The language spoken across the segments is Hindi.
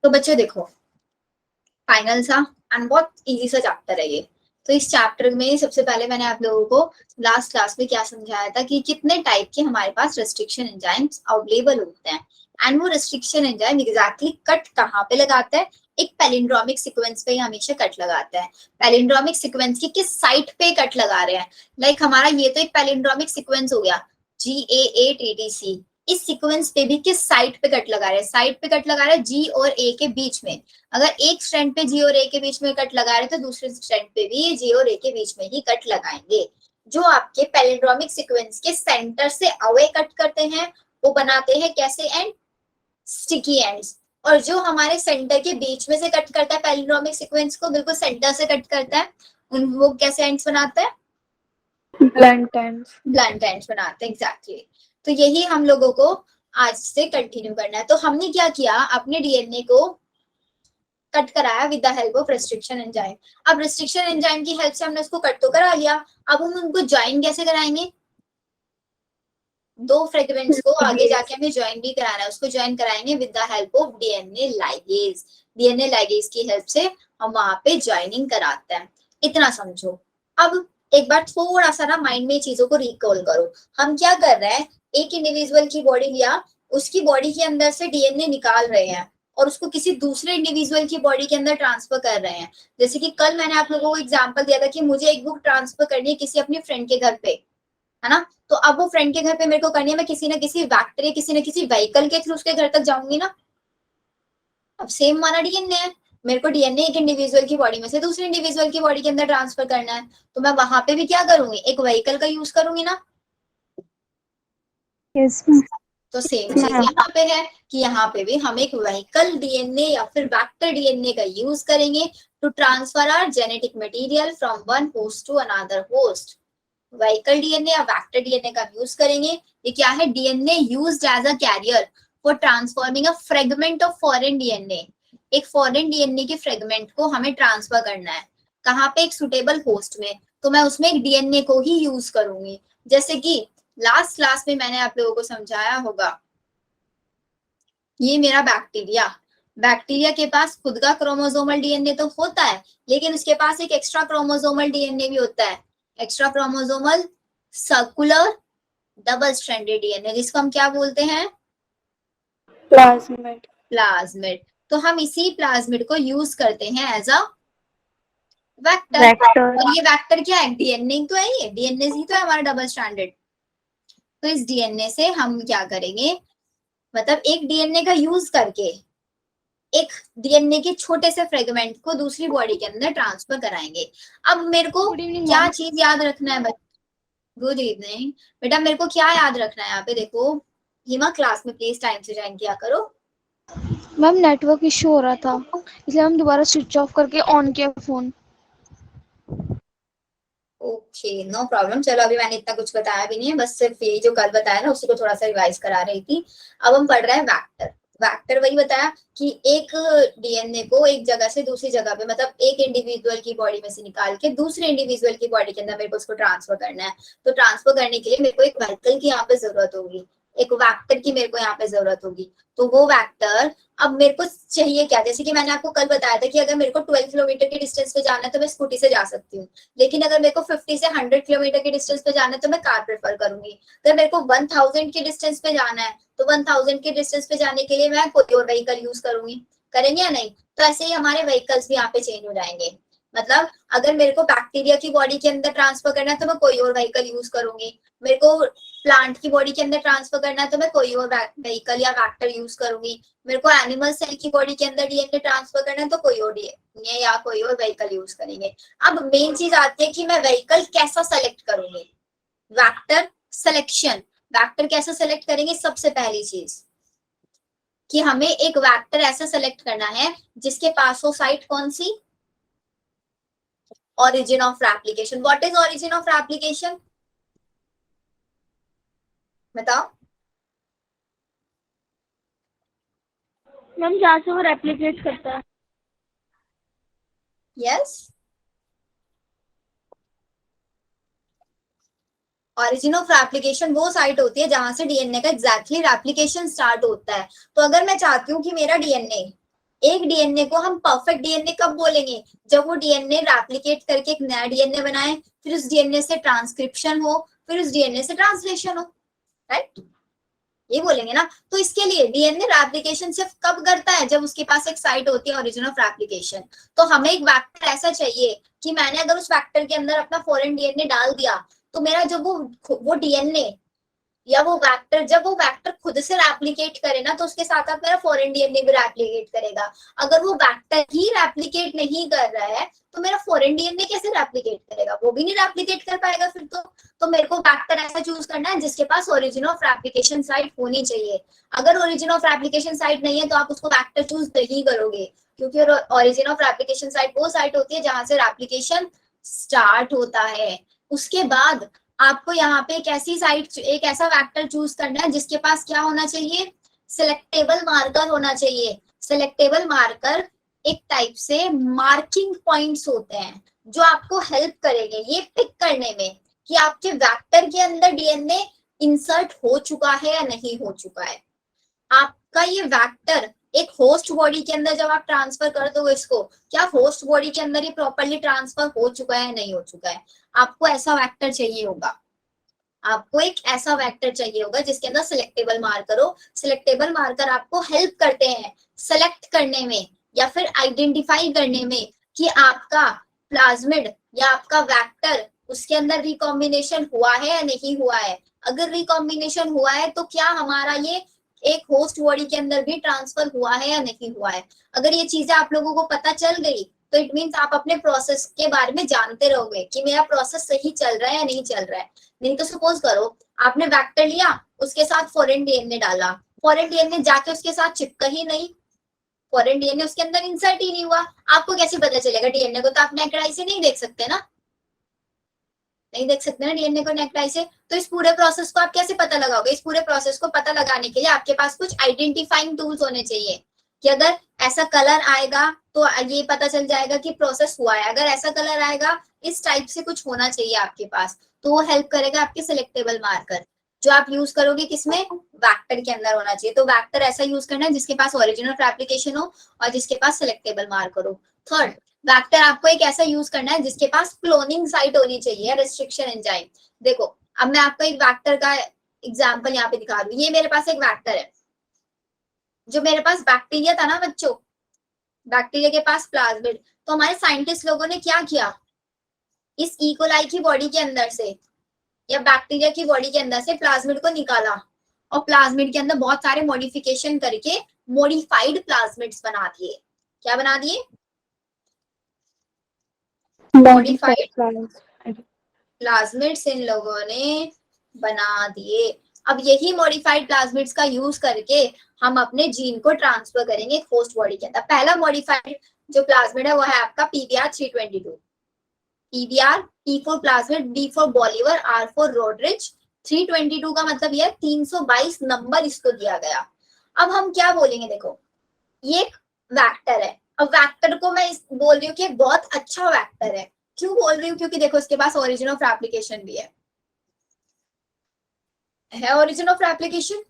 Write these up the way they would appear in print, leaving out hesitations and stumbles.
तो बच्चे देखो, फाइनल सा एंड बहुत इजी सा चैप्टर है ये। तो इस चैप्टर में सबसे पहले मैंने आप लोगों को लास्ट क्लास में क्या समझाया था कि कितने टाइप के हमारे पास रेस्ट्रिक्शन एंजाइम्स अवेलेबल होते हैं, एंड वो रेस्ट्रिक्शन एंजाइम एग्जैक्टली कट कहाँ पे लगाता है, एक पैलिंड्रोमिक सीक्वेंस पे ही हमेशा कट लगाता है। पैलिंड्रोमिक सीक्वेंस की किस साइट पे कट लगा रहे हैं, लाइक हमारा ये तो एक पैलिंड्रोमिक सीक्वेंस हो गया GAATTC, इस सीक्वेंस पे भी किस साइट पे कट लगा रहे हैं, साइट पे कट लगा रहे हैं G और A के बीच में। अगर एक स्ट्रैंड पे G और A के बीच में कट लगा रहे तो दूसरे स्ट्रैंड पे भी ये G और A के बीच में ही कट लगाएंगे। जो आपके पैलिंड्रोमिक सीक्वेंस के सेंटर से अवे कट करते हैं वो बनाते हैं कैसे एंड, स्टिकी एंड्स। और जो हमारे सेंटर के बीच में से कट करता है पैलिंड्रोमिक सीक्वेंस को, बिल्कुल सेंटर से कट करता है, उन वो कैसे एंड्स बनाता है, ब्लंट एंड्स। ब्लंट एंड्स बनाते हैं एग्जैक्टली। तो यही हम लोगों को आज से कंटिन्यू करना है। तो हमने क्या किया, अपने डीएनए को कट कराया with the help of restriction enzyme. अब रेस्ट्रिक्शन एंजाइम की हेल्प से हमने उसको कट तो करा लिया, अब हम उनको ज्वाइन कैसे कराएंगे, दो फ्रेगमेंट्स को आगे जाके हमें ज्वाइन भी कराना है, उसको ज्वाइन कराएंगे with the help of DNA ligase. DNA ligase की हेल्प से हम वहां पे ज्वाइनिंग कराते हैं। इतना समझो। अब एक बार थोड़ा सा ना माइंड में चीजों को रिकॉल करो। हम क्या कर रहे हैं, एक इंडिविजुअल की बॉडी लिया, उसकी बॉडी के अंदर से डीएनए निकाल रहे हैं और उसको किसी दूसरे इंडिविजुअल की बॉडी के अंदर ट्रांसफर कर रहे हैं। जैसे कि कल मैंने आप लोगों को एग्जांपल दिया था कि मुझे एक बुक ट्रांसफर करनी है किसी अपनी फ्रेंड के घर पे, है ना। तो अब वो फ्रेंड के घर पे मेरे को करनी है, मैं किसी न किसी वैक्टर या किसी न किसी व्हीकल के थ्रू उसके घर तक जाऊंगी ना। अब सेम वाला डीएनए है, मेरे को डीएनए एक इंडिविजुअल की बॉडी में से दूसरे इंडिविजुअल की बॉडी के अंदर ट्रांसफर करना है, तो मैं वहां पे भी क्या करूंगी, एक व्हीकल का यूज करूंगी ना। यस तो सेम चीज यहाँ पे है कि यहाँ पे भी हम एक व्हीकल डीएनए या फिर वैक्टर डीएनए का यूज करेंगे to transfer our genetic material from one host to another host. Vehicle DNA या वैक्टर डीएनए का यूज करेंगे। ये क्या है, DNA used as a carrier for transforming a fragment of foreign DNA. एक फॉरेन डीएनए के फ्रेगमेंट को हमें ट्रांसफर करना है कहाँ पे, एक सुटेबल होस्ट में, तो मैं उसमें एक डीएनए को ही यूज करूंगी। जैसे कि लास्ट क्लास में मैंने आप लोगों को समझाया होगा, ये मेरा बैक्टीरिया, बैक्टीरिया के पास खुद का क्रोमोसोमल डीएनए तो होता है, लेकिन उसके पास एक एक्स्ट्रा क्रोमोसोमल डीएनए भी होता है, extra chromosomal circular double stranded DNA, जिसको हम क्या बोलते हैं, प्लाज्मिड। प्लाज्मिड। तो हम इसी प्लाज्मिड को यूज करते हैं एज अ वेक्टर। और ये वेक्टर क्या है, डीएनए तो है, ये डीएनए ही तो है हमारा डबल स्ट्रैंडेड। तो इस डीएनए से हम क्या करेंगे, मतलब एक डीएनए का यूज करके एक डीएनए के छोटे से फ्रेगमेंट को दूसरी बॉडी के अंदर ट्रांसफर कराएंगे। अब मेरे को क्या चीज याद रखना है, गुड इवनिंग बेटा, मेरे को क्या याद रखना है यहाँ पे, देखो हिमा क्लास में प्लीज टाइम से ज्वाइन किया करो। मैम नेटवर्क इश्यू हो रहा था इसलिए हम दोबारा स्विच ऑफ करके ऑन किया फोन। ओके नो प्रॉब्लम, चलो अभी मैंने इतना कुछ बताया भी नहीं है, बस सिर्फ ये जो कल बताया ना उसी को थोड़ा सा रिवाइज करा रही थी। अब हम पढ़ रहे हैं वैक्टर। वैक्टर वही बताया कि एक डीएनए को एक जगह से दूसरी जगह पे, मतलब एक इंडिविजुअल की बॉडी में से निकाल के दूसरे इंडिविजुअल की बॉडी के अंदर मेरे को उसको ट्रांसफर करना है। तो ट्रांसफर करने के लिए मेरे को एक व्हीकल की यहाँ पे जरूरत होगी, एक वैक्टर की मेरे को यहाँ पे जरूरत होगी। तो वो वैक्टर अब मेरे को चाहिए क्या, जैसे कि मैंने आपको कल बताया था कि अगर मेरे को 12 किलोमीटर के डिस्टेंस पे जाना है तो मैं स्कूटी से जा सकती हूँ, लेकिन अगर मेरे को 50 से 100 किलोमीटर के डिस्टेंस पे जाना है तो मैं कार प्रेफर करूंगी। अगर मेरे को 1000 के डिस्टेंस पे जाना है तो 1000 के डिस्टेंस पे जाने के लिए मैं कोई और व्हीकल यूज करूंगी, करेंगे या नहीं। तो ऐसे ही हमारे व्हीकल्स भी यहाँ पे चेंज हो जाएंगे। मतलब अगर मेरे को बैक्टीरिया की बॉडी के अंदर ट्रांसफर करना है तो मैं कोई और व्हीकल यूज करूंगी, मेरे को प्लांट की बॉडी के अंदर ट्रांसफर करना है तो मैं कोई और व्हीकल या वैक्टर यूज करूंगी, मेरे को एनिमल सेल की बॉडी के अंदर डीएनए ट्रांसफर करना है तो कोई और डीएनए या कोई और व्हीकल यूज करेंगे। अब मेन चीज आती है कि मैं व्हीकल कैसा सेलेक्ट करूंगी, वैक्टर सिलेक्शन। वैक्टर कैसा सेलेक्ट करेंगे, सबसे पहली चीज कि हमें एक वैक्टर ऐसा सेलेक्ट करना है जिसके पास हो साइट कौन सी, origin of replication. What is origin of replication? बताओ। मैम जहाँ से वो रेप्लिकेट करता है। यस, ऑरिजिन ऑफ रेप्लिकेशन वो साइट होती है जहां से डीएनए का एग्जैक्टली रेप्लिकेशन स्टार्ट होता है। तो अगर मैं चाहती हूँ कि मेरा डीएनए एक डीएनए को हम परफेक्ट डीएनए कब बोलेंगे? जब वो डीएनए रेप्लिकेट करके एक नया डीएनए बनाए, फिर उस डीएनए से ट्रांसक्रिप्शन हो, फिर उस डीएनए से ट्रांसलेशन हो, राइट? ये बोलेंगे ना। तो इसके लिए डीएनए रेप्लिकेशन सिर्फ कब करता है? जब उसके पास एक साइट होती है ओरिजिन ऑफ रेप्लिकेशन। तो हमें एक वेक्टर ऐसा चाहिए कि मैंने अगर उस वेक्टर के अंदर अपना फॉरेन डीएनए डाल दिया तो मेरा जब वो डीएनए या वो वेक्टर, जब वो वेक्टर खुद से रेप्लिकेट करे ना, तो उसके साथ साथ मेरा फॉरेन डीएनए भी रेप्लिकेट करेगा। अगर वो वेक्टर ही रेप्लिकेट नहीं कर रहा है तो मेरा फॉरेन डीएनए कैसे रेप्लिकेट करेगा? वो भी नहीं रेप्लिकेट कर पाएगा फिर तो मेरे को वेक्टर ऐसा चूज करना है जिसके पास ओरिजिन ऑफ रेप्लिकेशन साइट होनी चाहिए। अगर ओरिजिन ऑफ रेप्लिकेशन साइट नहीं है तो आप उसको वेक्टर चूज नहीं करोगे, क्योंकि ओरिजिन ऑफ रेप्लिकेशन साइट वो साइट होती है जहां से रेप्लिकेशन स्टार्ट होता है। उसके बाद आपको यहाँ पे एक ऐसी साइट, एक ऐसा वेक्टर चूज करना है जिसके पास क्या होना चाहिए? सिलेक्टेबल मार्कर होना चाहिए। सिलेक्टेबल मार्कर एक टाइप से मार्किंग पॉइंट्स होते हैं जो आपको हेल्प करेंगे ये पिक करने में कि आपके वेक्टर के अंदर डीएनए इंसर्ट हो चुका है या नहीं हो चुका है। आपका ये वेक्टर एक होस्ट बॉडी के अंदर जब आप ट्रांसफर कर दोगे इसको, क्या होस्ट बॉडी के अंदर ये प्रॉपर्ली ट्रांसफर हो चुका है नहीं हो चुका है? आपको ऐसा वेक्टर चाहिए होगा, आपको एक ऐसा वेक्टर चाहिए होगा जिसके अंदर सिलेक्टेबल मार्कर हो। सिलेक्टेबल मार्कर आपको हेल्प करते हैं सेलेक्ट करने में या फिर आइडेंटिफाई करने में कि आपका प्लाज्मिड या आपका वेक्टर उसके अंदर रिकॉम्बिनेशन हुआ है या नहीं हुआ है। अगर रिकॉम्बिनेशन हुआ है तो क्या हमारा ये एक होस्ट बॉडी के अंदर भी ट्रांसफर हुआ है या नहीं हुआ है। अगर ये चीजें आप लोगों को पता चल गई तो इट मीन्स आप अपने प्रोसेस के बारे में जानते रहोगे कि मेरा प्रोसेस सही चल रहा है या नहीं चल रहा है। नहीं तो सपोज करो आपने वेक्टर लिया, उसके साथ फॉरेन डीएनए डाला, फॉरेन डीएनए जाके उसके साथ चिपका ही नहीं, फॉरेन डीएनए उसके अंदर इंसर्ट ही नहीं हुआ, आपको कैसे पता चलेगा? डीएनए को तो आप नेकेड आई से नहीं देख सकते ना, नहीं देख सकते ना डीएनए को नेकेड आई से। तो इस पूरे प्रोसेस को आप कैसे पता लगाओगे? इस पूरे प्रोसेस को पता लगाने के लिए आपके पास कुछ आइडेंटिफाइंग टूल्स होने चाहिए कि अगर ऐसा कलर आएगा तो ये पता चल जाएगा कि प्रोसेस हुआ है, अगर ऐसा कलर आएगा इस टाइप से कुछ होना चाहिए आपके पास। तो वो हेल्प करेगा आपके सिलेक्टेबल मार्कर जो आप यूज करोगे किसमें? वेक्टर के अंदर होना चाहिए। तो वेक्टर ऐसा यूज करना है जिसके पास ओरिजिन ऑफ एप्लीकेशन हो और जिसके पास सिलेक्टेबल मार्कर हो। थर्ड, वेक्टर आपको एक ऐसा यूज करना है जिसके पास क्लोनिंग साइट होनी चाहिए, रेस्ट्रिक्शन एंजाइम। देखो अब मैं आपको एक वेक्टर का एग्जांपल यहाँ पे दिखा रही हूँ। ये मेरे पास एक वेक्टर है, जो मेरे पास बैक्टीरिया था ना बच्चों, बैक्टीरिया के पास प्लाज्मिड। तो हमारे साइंटिस्ट लोगों ने क्या किया, इस इकोलाई की बॉडी के अंदर से या बैक्टीरिया की बॉडी के अंदर से प्लाज्मिड को निकाला और प्लाज्मिड के अंदर बहुत सारे मॉडिफिकेशन करके मॉडिफाइड प्लाज्मिड्स बना दिए। क्या बना दिए? मॉडिफाइड प्लाज्मिड्स इन लोगों ने बना दिए। अब यही मॉडिफाइड प्लाज्मिड्स का यूज करके हम अपने जीन को ट्रांसफर करेंगे होस्ट बॉडी के अंदर। पहला मॉडिफाइड जो प्लाज्मिड है वो है आपका PBR 322। PBR, P for plasmid, B for Bolivar, R for Rodriguez. 322 का मतलब यह 322 नंबर इसको दिया गया। अब हम क्या बोलेंगे, देखो ये एक वेक्टर है। अब वेक्टर को मैं बोल रही हूँ कि बहुत अच्छा वेक्टर है। क्यों बोल रही हूँ? क्योंकि देखो इसके पास ओरिजिन ऑफ एप्लीकेशन भी है ओरिजिन ऑफ एप्लीकेशन।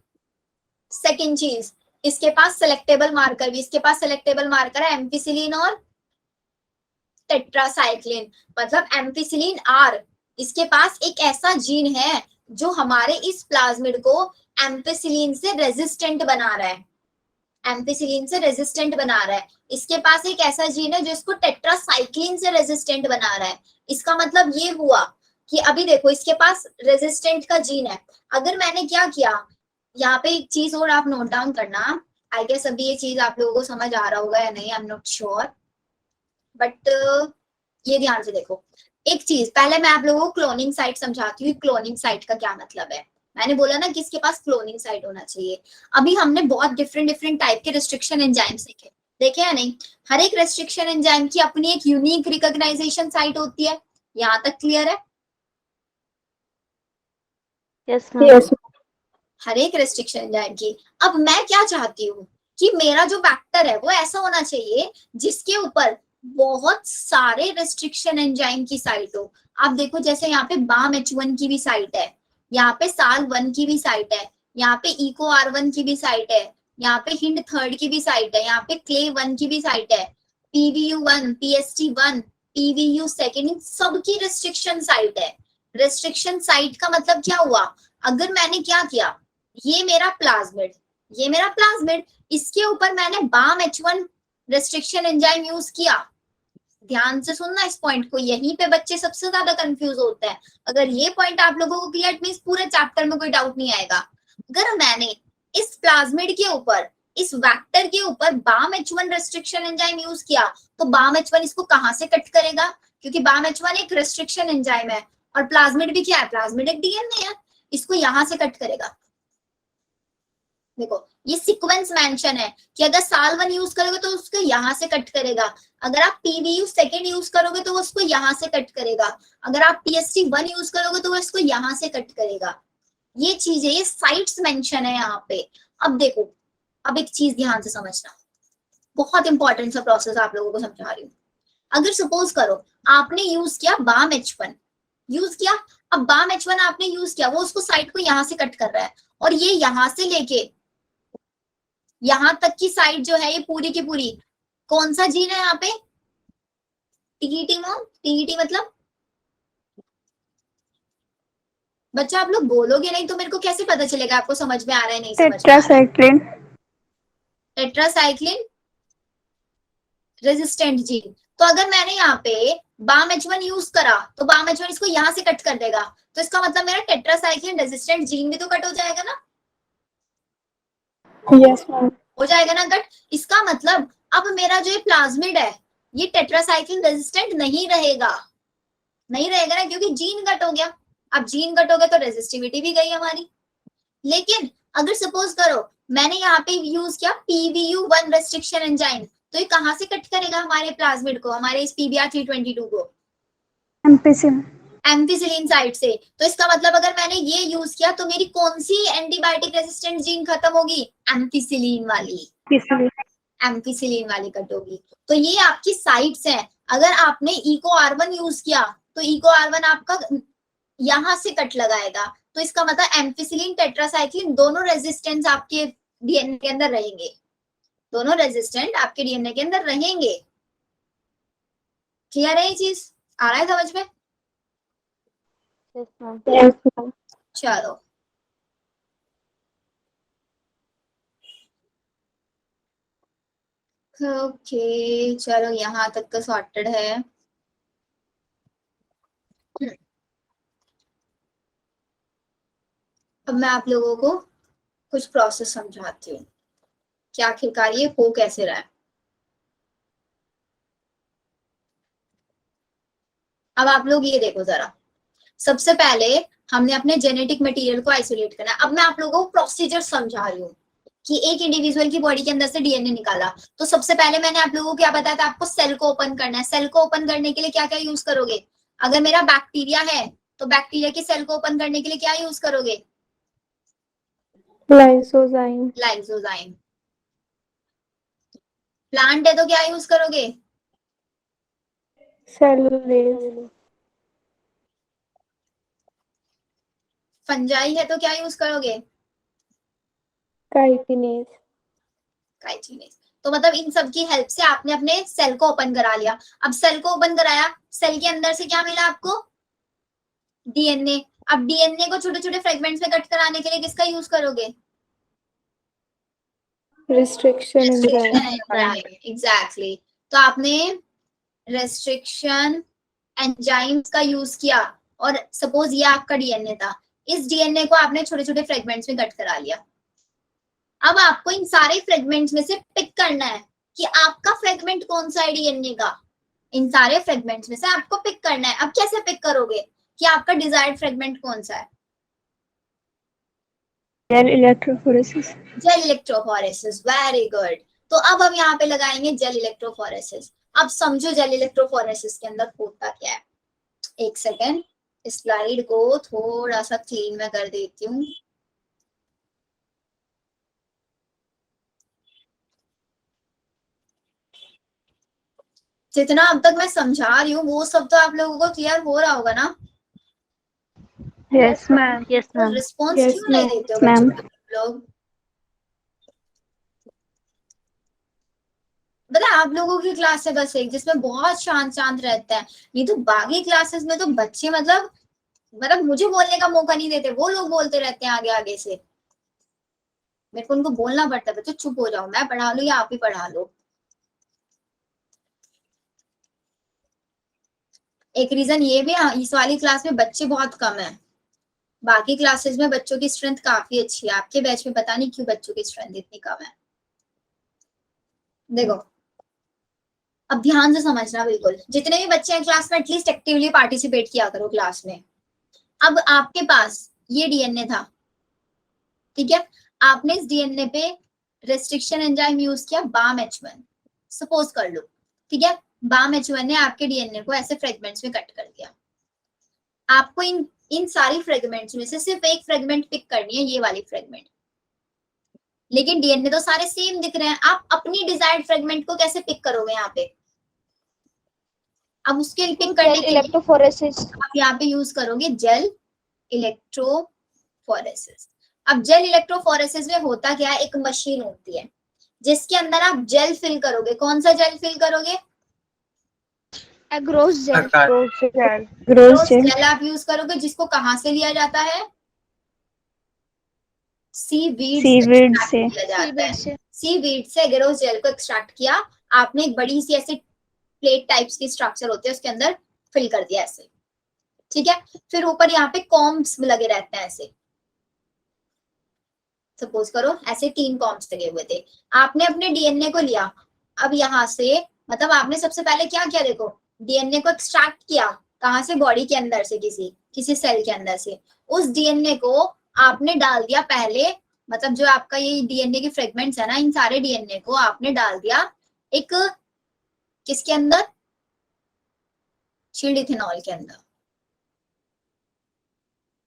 सेकेंड चीज, इसके पास सिलेक्टेबल मार्कर भी, इसके पास सिलेक्टेबल मार्कर है एम्पिसिलिन और टेट्रासाइक्लिन, मतलब एम्पिसिलिन R। इसके पास एक ऐसा जीन है जो हमारे इस प्लाज्मिड को एम्पिसिलिन से रेजिस्टेंट बना रहा है, एम्पिसिलिन से रेजिस्टेंट बना रहा है। इसके पास एक ऐसा जीन है जो इसको टेट्रासाइक्लिन से रेजिस्टेंट बना रहा है। इसका मतलब ये हुआ कि अभी देखो इसके पास रेजिस्टेंट का जीन है। अगर मैंने क्या किया, यहाँ पे एक चीज और आप नोट डाउन करना, आई गेस अभी ये चीज आप लोगों को समझ आ रहा होगा या नहीं, I am not sure, but ये ध्यान से देखो। एक चीज पहले मैं आप लोगों को क्लोनिंग साइट समझाती हूँ। क्लोनिंग साइट का क्या मतलब है? मैंने बोला ना कि इसके पास क्लोनिंग साइट होना चाहिए। अभी हमने बहुत डिफरेंट टाइप के रेस्ट्रिक्शन एंजाइम देखे या नहीं? हर एक रेस्ट्रिक्शन एंजाइम की अपनी एक यूनिक रिकॉग्नाइजेशन साइट होती है। यहाँ तक क्लियर है? यस हर एक रेस्ट्रिक्शन एंजाइम की। अब मैं क्या चाहती हूँ कि मेरा जो वेक्टर है वो ऐसा होना चाहिए जिसके ऊपर बहुत सारे रेस्ट्रिक्शन एंजाइम की साइट हो। आप देखो जैसे यहाँ पे BAM-H1 की भी साइट है, यहाँ पे SAL1 की भी साइट है, यहाँ पे EcoR1 की भी साइट है, यहाँ पे हिंड थर्ड की भी साइट है, यहाँ पे क्ले 1 की भी साइट है, PVU1, PST1, PVU सेकेंड, सबकी रिस्ट्रिक्शन साइट है। रिस्ट्रिक्शन साइट का मतलब क्या हुआ, अगर मैंने क्या किया, ये मेरा प्लाज्मिड, ये मेरा प्लाज्मिड, इसके ऊपर मैंने BAM-H1 रिस्ट्रिक्शन एंजाइम यूज किया। ध्यान से सुनना इस पॉइंट को, यहीं पे बच्चे सबसे ज्यादा कंफ्यूज होते हैं। अगर ये पॉइंट आप लोगों को क्लियर, मींस पूरे चैप्टर में कोई डाउट नहीं आएगा। अगर मैंने इस प्लाज्मिड के ऊपर, इस वेक्टर के ऊपर BAM-H1 रेस्ट्रिक्शन एंजाइम यूज किया, तो BAM-H1 इसको कहां से कट करेगा, क्योंकि BAM-H1 एक रेस्ट्रिक्शन एंजाइम है और प्लाज्मिड भी क्या है, प्लाज्मिड एक डीएनए है, इसको यहां से कट करेगा। देखो ये सीक्वेंस मेंशन है कि अगर SAL1 यूज करोगे तो उसको यहां से कट करेगा, अगर आप PVU सेकेंड यूज करोगे तो वो उसको यहां से कट करेगा, अगर आप PST1 यूज करोगे तो वो इसको यहां से कट करेगा। ये चीज है, ये साइट्स मेंशन है यहाँ पे। अब देखो, अब एक चीज ध्यान से समझना, बहुत इंपॉर्टेंट सा प्रोसेस आप लोगों को समझा रही हूँ। अगर सपोज करो आपने यूज किया BAM-H1 यूज किया, अब BAM-H1 आपने यूज किया, वो उसको साइट को यहां से कट कर रहा है, और ये यहां से लेके यहां तक की साइट जो है, ये पूरी की पूरी कौन सा जीन है यहाँ पे, TET मोम, TET मतलब, बच्चा आप लोग बोलोगे नहीं तो मेरे को कैसे पता चलेगा आपको समझ में आ रहा है नहीं समझ में आ रहा है। टेट्रासाइक्लिन। Tetracycline resistant gene. तो अगर मैंने यहाँ पे BAM-H1 यूज करा तो BAM-H1 इसको यहाँ से कट कर देगा, तो इसका मतलब मेरा टेट्रासाइक्लिन रेजिस्टेंट जीन भी तो कट हो जाएगा ना, यस मैम। हो जाएगा ना कट। इसका मतलब अब मेरा जो ये प्लाज्मिड है ये टेट्रासाइक्लिन रेजिस्टेंट नहीं रहेगा, नहीं रहेगा ना, क्योंकि जीन कट हो गया। अब जीन कट हो गया तो रेजिस्टिविटी भी गई हमारी। लेकिन अगर सपोज करो मैंने यहाँ पे यूज किया PVU1 रेस्ट्रिक्शन एंजाइम, तो ये कहां से कट करेगा हमारे प्लाज्मिड को, हमारे इस PBr322 को, एम्पिसिन। एम्फिसिलिन साइड से। तो इसका मतलब अगर मैंने ये यूज किया तो मेरी कौन सी एंटीबायोटिक रेजिस्टेंट जीन खत्म होगी, एम्फिसिलिन वाली, एम्फिसिलिन वाली कट होगी। तो ये आपकी साइट्स हैं। अगर आपने EcoR1 यूज किया तो EcoR1 आपका यहां से कट लगाएगा, तो इसका मतलब एम्फिसिलिन टेट्रासाइक्लिन दोनों रेजिस्टेंस आपके डीएनए के अंदर रहेंगे, दोनों रेजिस्टेंट आपके डीएनए के अंदर रहेंगे। क्लियर है ये चीज, आ रहा है समझ में? Yes ma'am. चलो ओके, चलो यहाँ तक का सॉर्टेड है। अब मैं आप लोगों को कुछ प्रोसेस समझाती हूँ कि आखिरकार ये हो कैसे रहा है। अब आप लोग ये देखो जरा, सबसे पहले हमने अपने जेनेटिक मटेरियल को आइसोलेट करना है। अब मैं आप लोगों को प्रोसीजर समझा रही हूँ कि एक इंडिविजुअल की बॉडी के अंदर से डीएनए निकाला, तो सबसे पहले मैंने आप लोगों को क्या बताया था, आपको सेल को ओपन करना है। सेल को ओपन करने के लिए क्या क्या यूज करोगे, अगर मेरा बैक्टीरिया है तो बैक्टीरिया की सेल को ओपन करने के लिए क्या यूज करोगे, लाइसोजाइम। लाइसोजाइम। प्लांट है तो क्या यूज करोगे, सेलुलोज। फंजाई है तो क्या यूज करोगे, काइटिनेज। काइटिनेज। तो मतलब इन सब की हेल्प से आपने अपने सेल को ओपन करा लिया। अब सेल को ओपन कराया, सेल के अंदर से क्या मिला आपको, डीएनए। अब डीएनए को छोटे छोटे फ्रेगमेंट्स में कट कराने के लिए किसका यूज करोगे, रिस्ट्रिक्शन एंजाइम। एग्जैक्टली। तो आपने रेस्ट्रिक्शन एंजाइम्स का यूज किया, और सपोज ये आपका डीएनए था, इस डीएनए को आपने छोटे छोटे फ्रेगमेंट्स में कट करा लिया। अब आपको इन सारे फ्रेगमेंट्स में से पिक करना है कि आपका फ्रेगमेंट कौन सा है डीएनए का। इन सारे फ्रेगमेंट्स में से आपको पिक करना है। अब कैसे पिक करोगे कि आपका डिजायर्ड फ्रेगमेंट कौन सा है, gel electrophoresis. Gel electrophoresis, very good. तो अब हम यहाँ पे लगाएंगे जेल इलेक्ट्रोफोरेसिस। अब समझो जेल इलेक्ट्रोफोरेसिस के अंदर होता क्या है। एक सेकेंड, स्लाइड को थोड़ा सा क्लीन में कर देती हूँ। जितना अब तक मैं समझा रही हूँ वो सब तो आप लोगों को क्लियर हो रहा होगा ना। Yes ma'am. Yes ma'am. Response Yes, क्यों नहीं ma'am. देते हो Ma'am. बच्चों लोग, पता है आप लोगों की क्लास है बस एक जिसमें बहुत शांत शांत रहता है, नहीं तो बाकी क्लासेस में तो बच्चे मतलब मुझे बोलने का मौका नहीं देते, वो लोग बोलते रहते हैं आगे आगे से। मेरे को उनको बोलना पड़ता है बच्चों चुप हो जाओ, मैं पढ़ा लूं या आप ही पढ़ा लो। एक रीजन ये भी, इस वाली क्लास में बच्चे बहुत कम है, बाकी क्लासेस में बच्चों की स्ट्रेंथ काफी अच्छी है, आपके बैच में पता नहीं क्यों बच्चों की स्ट्रेंथ इतनी कम है। देखो अब ध्यान से समझना, बिल्कुल जितने भी बच्चे हैं क्लास में एटलीस्ट एक्टिवली पार्टिसिपेट किया करो क्लास में। अब आपके पास ये डीएनए था, ठीक है, आपने इस डीएनए पे रेस्ट्रिक्शन एंजाइम यूज किया BAM-H1, सपोज कर लो, ठीक है, BAM-H1 ने आपके डीएनए को ऐसे फ्रेगमेंट्स में कट कर दिया। आपको इन सारी फ्रेगमेंट्स में से सिर्फ एक फ्रेगमेंट पिक करनी है, ये वाली फ्रेगमेंट, लेकिन डीएनए तो सारे सेम दिख रहे हैं, आप अपनी डिजायर्ड फ्रेगमेंट को कैसे पिक करोगे यहाँ पे? अब उसके पिक करने के लिए इलेक्ट्रोफोरेसिस। आप यहाँ पे यूज करोगे जेल इलेक्ट्रोफोरेसिस। अब जेल इलेक्ट्रोफोरेसिस में होता क्या है, एक मशीन होती है जिसके अंदर आप जेल फिल करोगे। कौन सा जेल फिल करोगे? Agarose gel. Gross gel. Gel आप यूज करोगे, जिसको कहाँ से लिया जाता है? सीवीड Seaweed से से. लिया जाता है। से सीवीड से एगरोस जेल को एक्सट्रैक्ट किया आपने, एक बड़ी सी ऐसी प्लेट टाइप्स की स्ट्रक्चर होती है उसके अंदर फिल कर दिया ऐसे, ठीक है। फिर ऊपर यहाँ पे कॉम्ब्स लगे रहते हैं ऐसे, सपोज करो ऐसे 3 कॉम्ब्स लगे हुए थे, आपने अपने डीएनए को लिया। अब यहाँ से मतलब आपने सबसे पहले क्या किया, देखो डीएनए को एक्सट्रैक्ट किया, कहाँ से? बॉडी के अंदर से, किसी सेल के अंदर से। उस डीएनए को आपने डाल दिया पहले, मतलब जो आपका ये डीएनए के फ्रेगमेंट्स है ना, इन सारे डीएनए को आपने डाल दिया एक किसके अंदर? चिल्ड इथेनॉल के अंदर।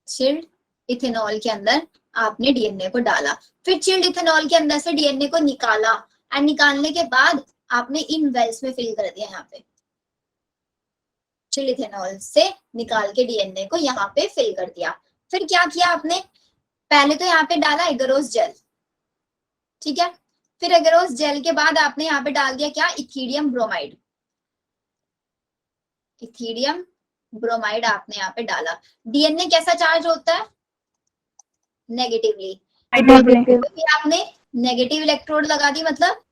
चिल्ड इथेनॉल के अंदर आपने डीएनए को डाला, फिर चिल्ड इथेनॉल के अंदर से डीएनए को निकाला, एंड निकालने के बाद आपने इन वेल्स में फिल कर दिया। यहाँ पे चिल्ड इथेनॉल से निकाल के डीएनए को यहाँ पे फिल कर दिया। फिर क्या किया आपने? पहले तो यहाँ पे डाला एगरोस जेल, ठीक है, फिर एगरोस जेल के बाद आपने यहाँ पे डाल दिया क्या? Ethidium bromide. इथीडियम ब्रोमाइड आपने यहाँ पे डाला। डीएनए कैसा चार्ज होता है? नेगेटिवली। Negative. तो फिर आपने नेगेटिव इलेक्ट्रोड लगा दी, मतलब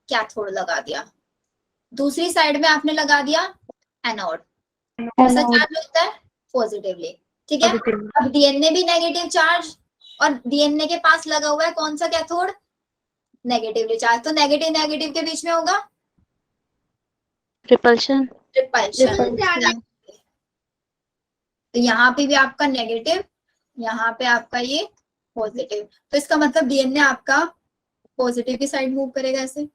कैथोड लगा दिया, दूसरी साइड में आपने लगा दिया एनोड। कैसा Anode. चार्ज होता है? पॉजिटिवली, ठीक है। अब डीएनए भी नेगेटिव चार्ज, और डीएनए के पास लगा हुआ है कौन सा कैथोड? नेगेटिवली चार्ज, तो नेगेटिव नेगेटिव के बीच में होगा रिपल्शन। रिपल्शन। तो यहाँ पे भी आपका नेगेटिव, यहाँ पे आपका ये पॉजिटिव, तो इसका मतलब डीएनए आपका पॉजिटिव की साइड मूव करेगा, ऐसे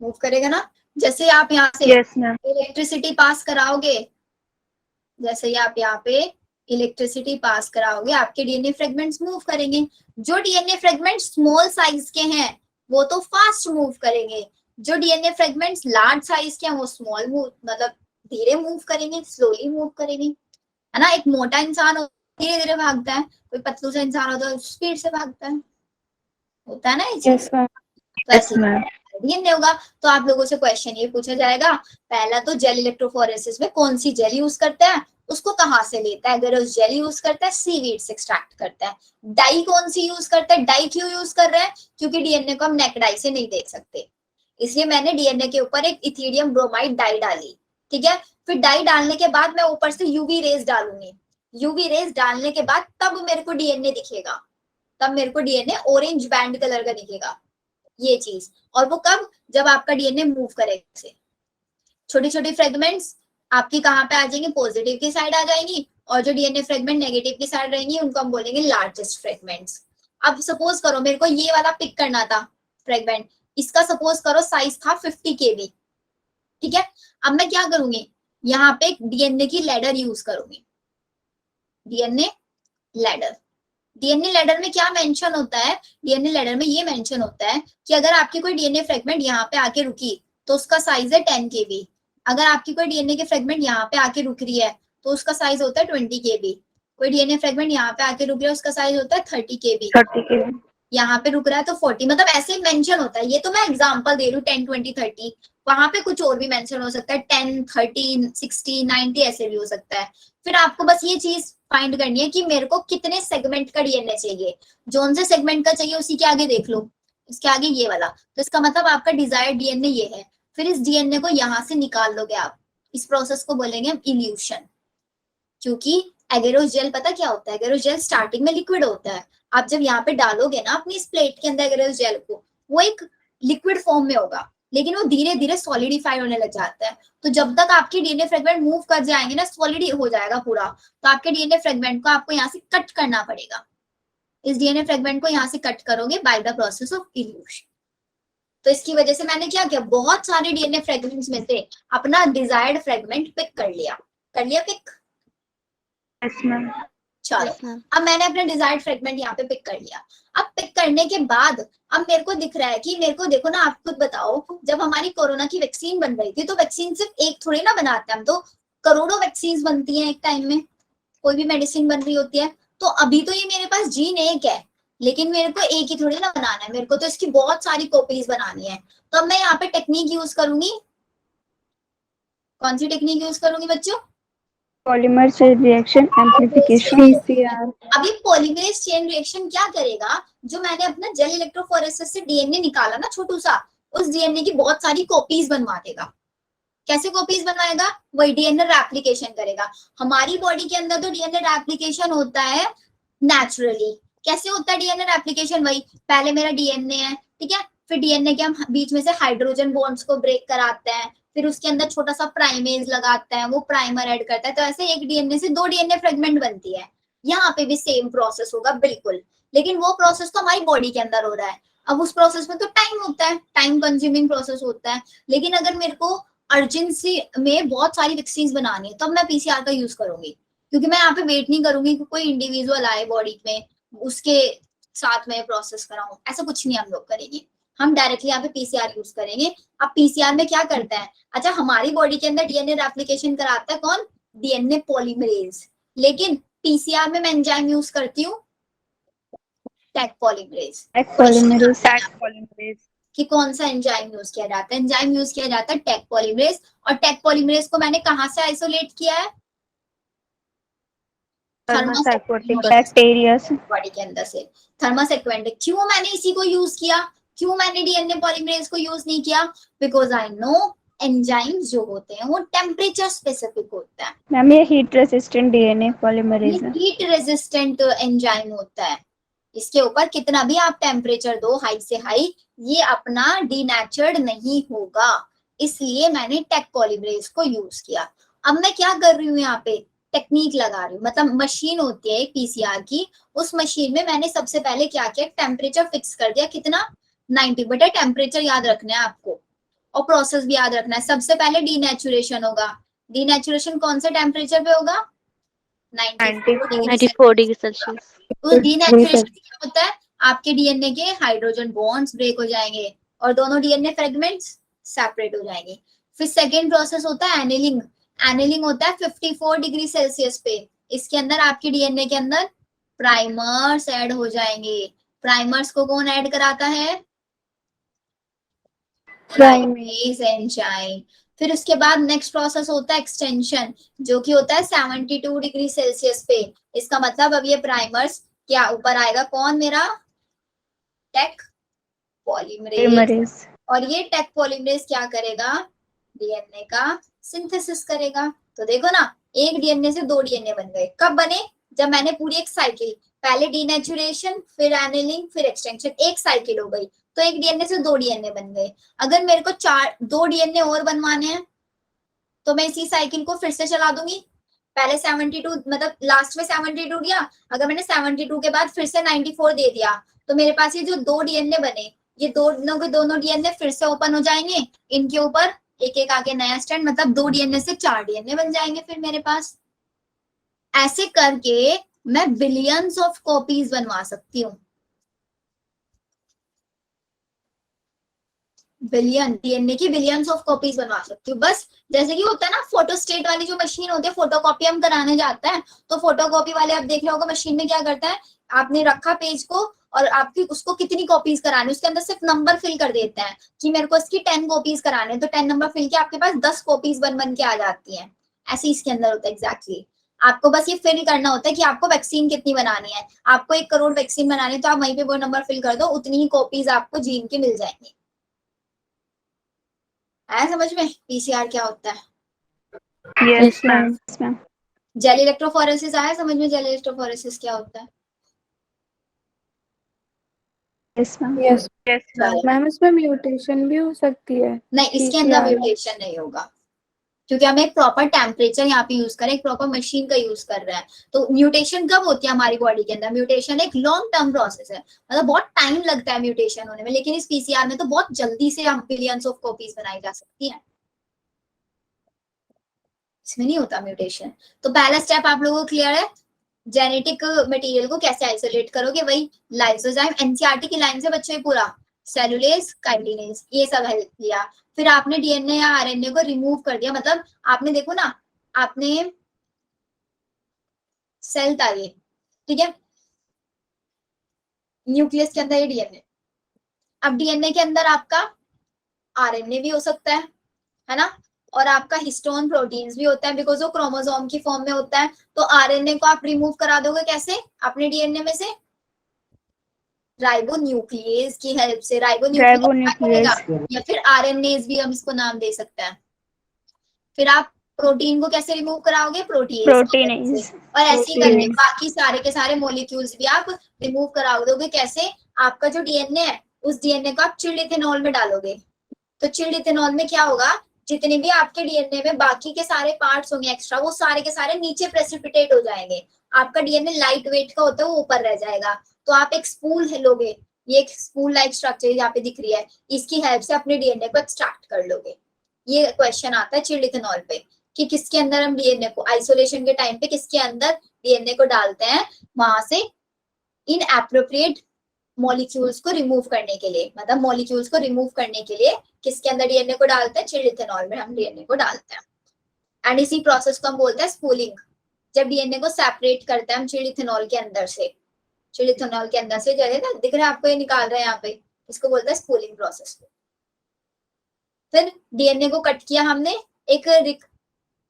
मूव करेगा ना। जैसे आप यहाँ से Yes, ma'am. इलेक्ट्रिसिटी पास कराओगे, जैसे ही आप यहाँ पे इलेक्ट्रिसिटी पास कराओगे, आपके डीएनए फ्रेगमेंट्स मूव करेंगे। जो डीएनए फ्रेगमेंट स्मॉल साइज के हैं वो तो फास्ट मूव करेंगे, जो डीएनए फ्रेगमेंट्स लार्ज साइज के हैं वो स्मॉल मूव, मतलब धीरे मूव करेंगे, स्लोली मूव करेंगे, है ना। एक मोटा इंसान धीरे धीरे भागता है, कोई पतलू सा इंसान होता है स्पीड से भागता है, होता है ना ये चीज। Yes, ma'am. वैसे Yes, ma'am. डीएनए होगा। तो आप लोगों से क्वेश्चन ये पूछा जाएगा, पहला तो जेल इलेक्ट्रोफोरेसिस में कौन सी जेल यूज करता है, उसको कहाँ से लेता है? अगर उस जेल यूज करता है, सीवीड से एक्सट्रैक्ट करता है। डाई कौन सी यूज करता है? डाई क्यों यूज कर रहा है? क्योंकि डीएनए को हम नेक डाई से नहीं देख सकते, इसलिए मैंने डीएनए के ऊपर एक इथीडियम ब्रोमाइड डाई डाली, ठीक है। फिर डाई डालने के बाद मैं ऊपर से यूवी रेज डालूंगी, यूवी रेज डालने के बाद तब मेरे को डीएनए दिखेगा, तब मेरे को डीएनए ऑरेंज बैंड कलर का दिखेगा, ये चीज। और वो कब? जब आपका डीएनए मूव करेगा से, छोटी छोटी फ्रेगमेंट्स आपकी कहाँ पे आ जाएंगी? पॉजिटिव की साइड आ जाएंगी, और जो डीएनए फ्रेगमेंट नेगेटिव की साइड रहेंगी उनको हम बोलेंगे लार्जेस्ट फ्रेगमेंट्स। अब सपोज करो मेरे को ये वाला पिक करना था फ्रेगमेंट, इसका सपोज करो साइज था 50 kb, ठीक है। अब मैं क्या करूंगी? यहाँ पे डीएनए की लैडर यूज करूंगी, डीएनए लैडर। डीएनए लैडर में क्या मेंशन होता है? डीएनए लैडर में ये मेंशन होता है कि अगर आपकी कोई डीएनए फ्रेगमेंट यहाँ पे आके रुकी तो उसका साइज है 10 kb, अगर आपकी कोई डीएनए की फ्रेगमेंट यहाँ पे आके रुक रही है तो उसका साइज होता है 20 kb, कोई डीएनए फ्रेगमेंट यहाँ पे आके रुक रहा है उसका साइज होता है 30 kb। 30 kg. यहाँ पे रुक रहा है तो 40, मतलब ऐसे मेंशन होता है। ये तो मैं एग्जांपल दे रही हूँ 10, 20, 30, वहां पे कुछ और भी मेंशन हो सकता है, 10, 30, 60, 90 ऐसे भी हो सकता है। फिर आपको बस ये चीज फाइंड करनी है कि मेरे को कितने सेगमेंट का डीएनए चाहिए, जोन से सेगमेंट का चाहिए उसी के आगे देख लो, इसके आगे ये वाला, तो इसका मतलब आपका डिजायर्ड डीएनए ये है। फिर इस डीएनए को यहाँ से निकाल लोगे आप, इस प्रोसेस को बोलेंगे हम इल्यूशन। क्योंकि एगेरोस जेल पता क्या होता है, एगेरोस जेल स्टार्टिंग में लिक्विड होता है, आप जब यहाँ पे डालोगे ना अपनी इस प्लेट के अंदर एगेरोस जेल को, वो एक लिक्विड फॉर्म में होगा, लेकिन वो धीरे धीरे सॉलिडिफाई होने लग जाता है। तो जब तक आपके डीएनए फ्रेगमेंट मूव कर जाएंगे ना, सॉलिड हो जाएगा पूरा, तो आपके डीएनए फ्रेगमेंट को आपको यहाँ से कट करना पड़ेगा। इस डीएनए फ्रेगमेंट को यहाँ से कट करोगे by the process of evolution. तो इसकी वजह से मैंने क्या किया, बहुत सारे डीएनए फ्रेगमेंट्स में से अपना डिजायर्ड फ्रेगमेंट पिक कर लिया पिक। Yes ma'am. चलो, Yes, ma'am. अब मैंने अपना डिजायर्ड फ्रेगमेंट यहाँ पे पिक कर लिया। अब पिक करने के बाद अब मेरे को दिख रहा है कि मेरे को, देखो ना, आप खुद बताओ, जब हमारी कोरोना की वैक्सीन बन रही थी तो वैक्सीन सिर्फ एक थोड़ी ना बनाते हैं हम, तो करोड़ों वैक्सीन बनती हैं एक टाइम में, कोई भी मेडिसिन बन रही होती है। तो अभी तो ये मेरे पास जीन एक है, लेकिन मेरे को एक ही थोड़ी ना बनाना है, मेरे को तो इसकी बहुत सारी कॉपीज बनानी है। तो अब मैं यहाँ पे टेक्निक यूज करूंगी, कौन सी टेक्निक यूज करूंगी बच्चों? Polymer chain reaction amplification PCR. अब ये पॉलीमरेज चेन रिएक्शन क्या करेगा, जो मैंने अपना जेल इलेक्ट्रोफोरेसिस से डीएनए निकाला ना छोटू सा, उस डीएनए की बहुत सारी कॉपीज बनवा देगा। कैसे कॉपीज बनवाएगा? वही डीएनए रेप्लिकेशन करेगा। हमारी बॉडी के अंदर तो डीएनए रेप्लिकेशन होता है नेचुरली। कैसे होता है डीएनए रेप्लिकेशन? वही, पहले मेरा डीएनए है, ठीक है, फिर डीएनए के हम बीच में से हाइड्रोजन बॉन्ड्स को ब्रेक कराते हैं, फिर उसके अंदर छोटा सा प्राइमेज लगाते हैं, वो प्राइमर ऐड करता है, तो ऐसे एक डीएनए से 2 डीएनए फ्रेगमेंट बनती है। यहाँ पे भी सेम प्रोसेस होगा बिल्कुल, लेकिन वो प्रोसेस तो हमारी बॉडी के अंदर हो रहा है। अब उस प्रोसेस में तो टाइम होता है, टाइम कंज्यूमिंग प्रोसेस होता है। लेकिन अगर मेरे को अर्जेंसी में बहुत सारी वैक्सीन बनानी है, तब मैं पीसीआर का यूज करूंगी, क्योंकि मैं यहाँ पे वेट नहीं करूंगी कि कोई इंडिविजुअल आए बॉडी में, उसके साथ में प्रोसेस कराऊं, ऐसा कुछ नहीं हम लोग करेंगे। हम डायरेक्टली यहाँ पे पीसीआर यूज करेंगे। अब पीसीआर में क्या करता है, अच्छा हमारी बॉडी के अंदर डीएनए रेप्लिकेशन कराता है कौन? DNA polymerase. लेकिन पीसीआर में मैं एंजाइम यूज करती हूँ टैग पॉलीमरेज। पॉलीमरेज कि कौन सा एंजाइम यूज किया जाता है? एंजाइम यूज किया जाता है टैग पॉलीमरेज। और टैग पॉलीमरेज को मैंने कहाँ से आइसोलेट किया है? बैक्टीरिया से। बॉडी के अंदर से, थर्मोसेक्वेंटिक। क्यों मैंने इसी को यूज किया, क्यों मैंने डीएनए पॉलीमरेज को यूज नहीं किया? बिकॉज आई नो एंजाइम्स जो होते हैं वो टेम्परेचर स्पेसिफिक होता है। मैम ये हीट रेजिस्टेंट डीएनए पॉलीमरेज है। हीट रेजिस्टेंट एंजाइम होता है, इसके ऊपर कितना भी आप टेम्परेचर दो हाई से हाई, ये अपना डीनेचर्ड नहीं होगा, इसलिए मैंने टैग पॉलीमरेज को यूज किया। अब मैं क्या कर रही हूँ यहाँ पे, टेक्निक लगा रही हूँ, मतलब मशीन होती है एक पीसीआर की, उस मशीन में मैंने सबसे पहले क्या किया, टेम्परेचर फिक्स कर दिया। कितना? 90। बेटा टेम्परेचर याद रखना है आपको, और प्रोसेस भी याद रखना है। सबसे पहले डीनेचुरेशन होगा। डीनेचुरेशन कौन से टेम्परेचर पे होगा? 94 डिग्री सेल्सियस। तो डीनेचुरेशन क्या होता है, आपके डीएनए के हाइड्रोजन बॉन्ड्स ब्रेक हो जाएंगे और दोनों डीएनए फ्रेगमेंट्स सेपरेट हो जाएंगे। फिर सेकेंड प्रोसेस होता है एनिलिंग। एनिलिंग होता है 54 डिग्री सेल्सियस पे। इसके अंदर आपके डीएनए के अंदर प्राइमर्स ऐड हो जाएंगे। प्राइमर्स को कौन ऐड कराता है? Primase enzyme. फिर उसके बाद नेक्स्ट प्रोसेस होता है एक्सटेंशन, जो कि होता है 72 डिग्री सेल्सियस पे। इसका मतलब अब ये प्राइमर्स क्या ऊपर आएगा, कौन? मेरा टैग पॉलीमरेज। और ये टैग पॉलीमरेज क्या करेगा? डीएनए का सिंथेसिस करेगा। तो देखो ना, एक डीएनए से 2 डीएनए बन गए। कब बने? जब मैंने पूरी एक साइकिल, पहले डीनेचुरेशन, फिर एनिलिंग, फिर एक्सटेंशन, एक साइकिल हो गई, तो एक डीएनए से 2 डीएनए बन गए। अगर मेरे को 2 डीएनए और बनवाने हैं, तो मैं इसी साइकिल को फिर से चला दूंगी। पहले 72, मतलब लास्ट में 72 दिया, अगर मैंने 72 के बाद फिर से 94 दे दिया, तो मेरे पास ये जो 2 डीएनए बने, ये दोनों डीएनए फिर से ओपन हो जाएंगे। इनके ऊपर एक एक आगे नया स्टैंड, मतलब 2 डीएनए से 4 डीएनए बन जाएंगे फिर मेरे पास। ऐसे करके मैं बिलियंस ऑफ कॉपीज बनवा सकती हूँ। बिलियन डीएनए की बिलियंस ऑफ कॉपीज बनवा सकती हूँ। बस जैसे कि होता है ना फोटोस्टेट वाली जो मशीन होती है, फोटोकॉपी हम कराने जाते हैं, तो फोटोकॉपी वाले आप देख रहे होगा मशीन में क्या करता है, आपने रखा पेज को और आपकी उसको कितनी कॉपीज करानी, उसके अंदर सिर्फ नंबर फिल कर देते हैं कि मेरे को इसकी 10 कॉपीज कराने, तो 10 नंबर फिल के आपके पास 10 कॉपीज बन बन के आ जाती हैं। ऐसे इसके अंदर होता है एग्जैक्टली। आपको बस ये फिल करना होता है कि आपको वैक्सीन कितनी बनानी है, आपको 1 करोड़ वैक्सीन बनानी है, तो आप वहीं पे वो नंबर फिल कर दो, उतनी ही कॉपीज आपको जीन के मिल जाएंगी। आया समझ में पीसीआर क्या होता है? Yes, ma'am. Yes, ma'am. Gel electrophoresis आया समझ में, जेल इलेक्ट्रोफोरेसिस क्या होता है? Yes, ma'am. Yes Yes, ma'am. चलो, मैम, इसमें म्यूटेशन भी हो सकती है नहीं इसके अंदर PCR में। म्यूटेशन नहीं होगा, क्योंकि हमें एक प्रॉपर टेम्परेचर यहाँ पे यूज करें, एक प्रॉपर मशीन का यूज कर रहे हैं। तो म्यूटेशन कब होती है हमारी बॉडी के अंदर? म्यूटेशन एक लॉन्ग टर्म प्रोसेस है, मतलब बहुत टाइम लगता है म्यूटेशन होने में, लेकिन इस पीसीआर में तो बहुत जल्दी से हम बिलियंस ऑफ कॉपीज बनाई जा सकती है, इसमें नहीं होता म्यूटेशन। तो पहला स्टेप आप लोगों को क्लियर है, जेनेटिक मटेरियल को कैसे आइसोलेट करोगे, वही लाइसोजाइम, एनसीईआरटी की लाइन से बच्चों पूरा सेलुलेज काइटिनेज ये सब हेल्प लिया। फिर आपने डीएनए या आरएनए को रिमूव कर दिया, मतलब आपने देखो ना, आपने सेल था ये, ठीक है, न्यूक्लियस के अंदर ये डीएनए, अब डीएनए के अंदर आपका आरएनए भी हो सकता है ना, और आपका हिस्टोन प्रोटीन्स भी होता है, बिकॉज वो क्रोमोसोम की फॉर्म में होता है। तो आरएनए को आप रिमूव करा दोगे कैसे अपने डीएनए में से? राइबोन्यूक्लियेज की हेल्प से। Ribonuclease. या फिर आरएनएज भी हम इसको नाम दे सकते हैं। फिर आप प्रोटीन को कैसे रिमूव कराओगे? प्रोटीएज। Proteinase. और ऐसे ही करके Protease. बाकी सारे के सारे मॉलिक्यूल्स भी आप रिमूव करा दोगे। कैसे? आपका जो डीएनए है उस डीएनए को आप चिल्ड इथेनॉल में डालोगे, तो चिल्ड इथेनॉल में क्या होगा, जितने भी आपके डीएनए में बाकी के सारे पार्ट्स होंगे एक्स्ट्रा, वो सारे के सारे नीचे प्रेसिपिटेट हो जाएंगे। आपका डीएनए लाइट वेट का होता है, वो ऊपर रह जाएगा। तो आप एक स्पूल लोगे, ये एक स्पूल लाइक स्ट्रक्चर यहाँ पे दिख रही है, इसकी हेल्प से अपने डीएनए को एक्सट्रैक्ट कर लोगे। ये क्वेश्चन आता है चिल्ड इथेनॉल पे कि किसके अंदर हम डीएनए को आइसोलेशन के टाइम पे किसके अंदर डीएनए को डालते हैं, वहां से इन एप्रोप्रिएट मॉलिक्यूल्स को रिमूव करने के लिए, मतलब मॉलिक्यूल्स को रिमूव करने के लिए किसके अंदर डीएनए को डालते हैं? चिल्ड इथेनॉल में हम डीएनए को डालते हैं। एंड इसी प्रोसेस को हम बोलते हैं स्पूलिंग। जब डीएनए को सेपरेट करते हैं हम चिल्ड इथेनॉल के अंदर से, चिल्ड इथेनॉल के अंदर से जो है ना दिख रहा है आपको, ये निकाल रहे हैं यहाँ पे, इसको बोलते हैं स्पूलिंग प्रोसेस। फिर डीएनए को कट किया हमने एक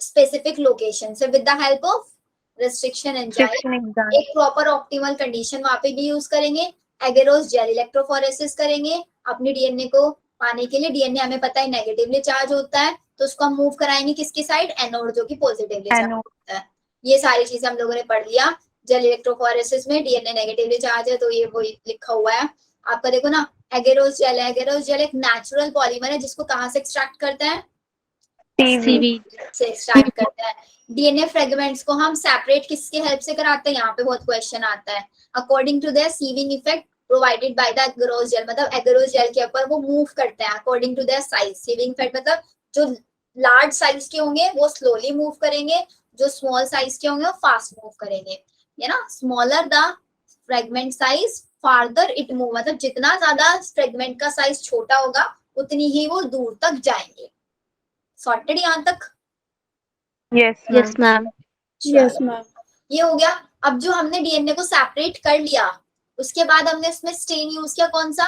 स्पेसिफिक लोकेशन से with the help of restriction enzyme, एक प्रॉपर ऑप्टिमल कंडीशन वहां पे भी यूज करेंगे। एगेरोस जेल इलेक्ट्रोफोरेसिस करेंगे अपने डीएनए को पाने के लिए। डीएनए हमें पता है नेगेटिवली चार्ज होता है, तो उसको हम मूव कराएंगे किसकी साइड? एनोड, जो कि पॉजिटिवली चार्ज होता है। ये सारी चीजें हम लोगों ने पढ़ लिया। जेल इलेक्ट्रोफोरेसिस में डीएनए नेगेटिवली चार्ज है, तो ये वही लिखा हुआ है आपका, देखो ना। एगेरोस जेल है, एगेरोस जेल एक नेचुरल पॉलीमर है जिसको कहाँ से एक्सट्रैक्ट करते हैं? सीवीड से एक्सट्रैक्ट करते हैं। डीएनए फ्रेगमेंट्स को हम सेपरेट किसके हेल्प से कराते हैं? यहाँ पे बहुत क्वेश्चन आता है। According to their sieving effect provided by the agarose gel, मतलब एगेरोस जेल के ऊपर वो मूव करते हैं according to their size. Sieving effect मतलब जो लार्ज साइज के होंगे वो स्लोली मूव करेंगे, जो स्मॉल साइज के होंगे वो फास्ट मूव करेंगे, है ना। Smaller the fragment size farther it move, मतलब जितना ज्यादा फ्रेगमेंट का साइज छोटा होगा उतनी ही वो दूर तक जाएंगे। सॉर्टेड यहाँ तक? Yes, ma'am. Yes ma'am. ये हो गया। अब जो हमने डीएनए को सेपरेट कर लिया, उसके बाद हमने इसमें स्टेन यूज किया, कौन सा?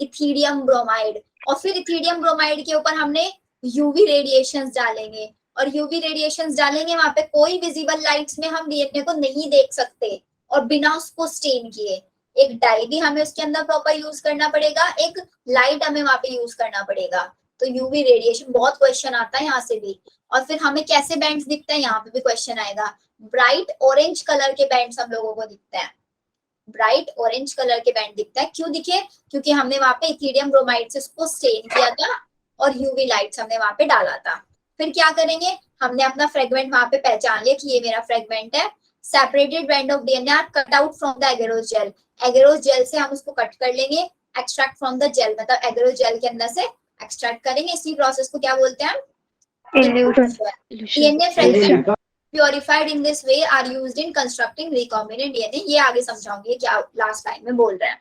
Ethidium bromide. और फिर इथीडियम ब्रोमाइड के ऊपर हमने यूवी रेडिएशंस डालेंगे, और यूवी रेडिएशंस डालेंगे वहां पे कोई विजिबल लाइट्स में हम डीएनए को नहीं देख सकते, और बिना उसको स्टेन किए। एक डाई भी हमें उसके अंदर प्रॉपर यूज करना पड़ेगा, एक लाइट हमें वहां पे यूज करना पड़ेगा। तो यूवी रेडिएशन बहुत क्वेश्चन आता है यहाँ से भी। और फिर हमें कैसे बैंड्स दिखते हैं, यहाँ पे भी क्वेश्चन आएगा। ब्राइट ऑरेंज कलर के बैंड्स हम लोगों को दिखते हैं, ब्राइट ऑरेंज कलर के बैंड दिखता है। क्यों दिखे? क्योंकि हमने वहां पे इथीडियम ब्रोमाइड से उसको स्टेन किया था और यूवी लाइट्स हमने वहां पे डाला था। फिर क्या करेंगे, हमने अपना फ्रेगमेंट वहां पे पहचान लिया कि ये मेरा फ्रेगमेंट है। Separated band of DNA are cut out from the agarose gel, agarose gel से हम उसको कट कर लेंगे। एक्सट्रैक्ट फ्रॉम द जेल, मतलब एगेरोस जेल के अंदर से एक्सट्रैक्ट करेंगे। इसी प्रोसेस को क्या बोलते हैं? DNA fragment purified in this way are used in constructing recombinant DNA। ये आगे समझाऊंगी क्या लास्ट टाइम में बोल रहे हैं।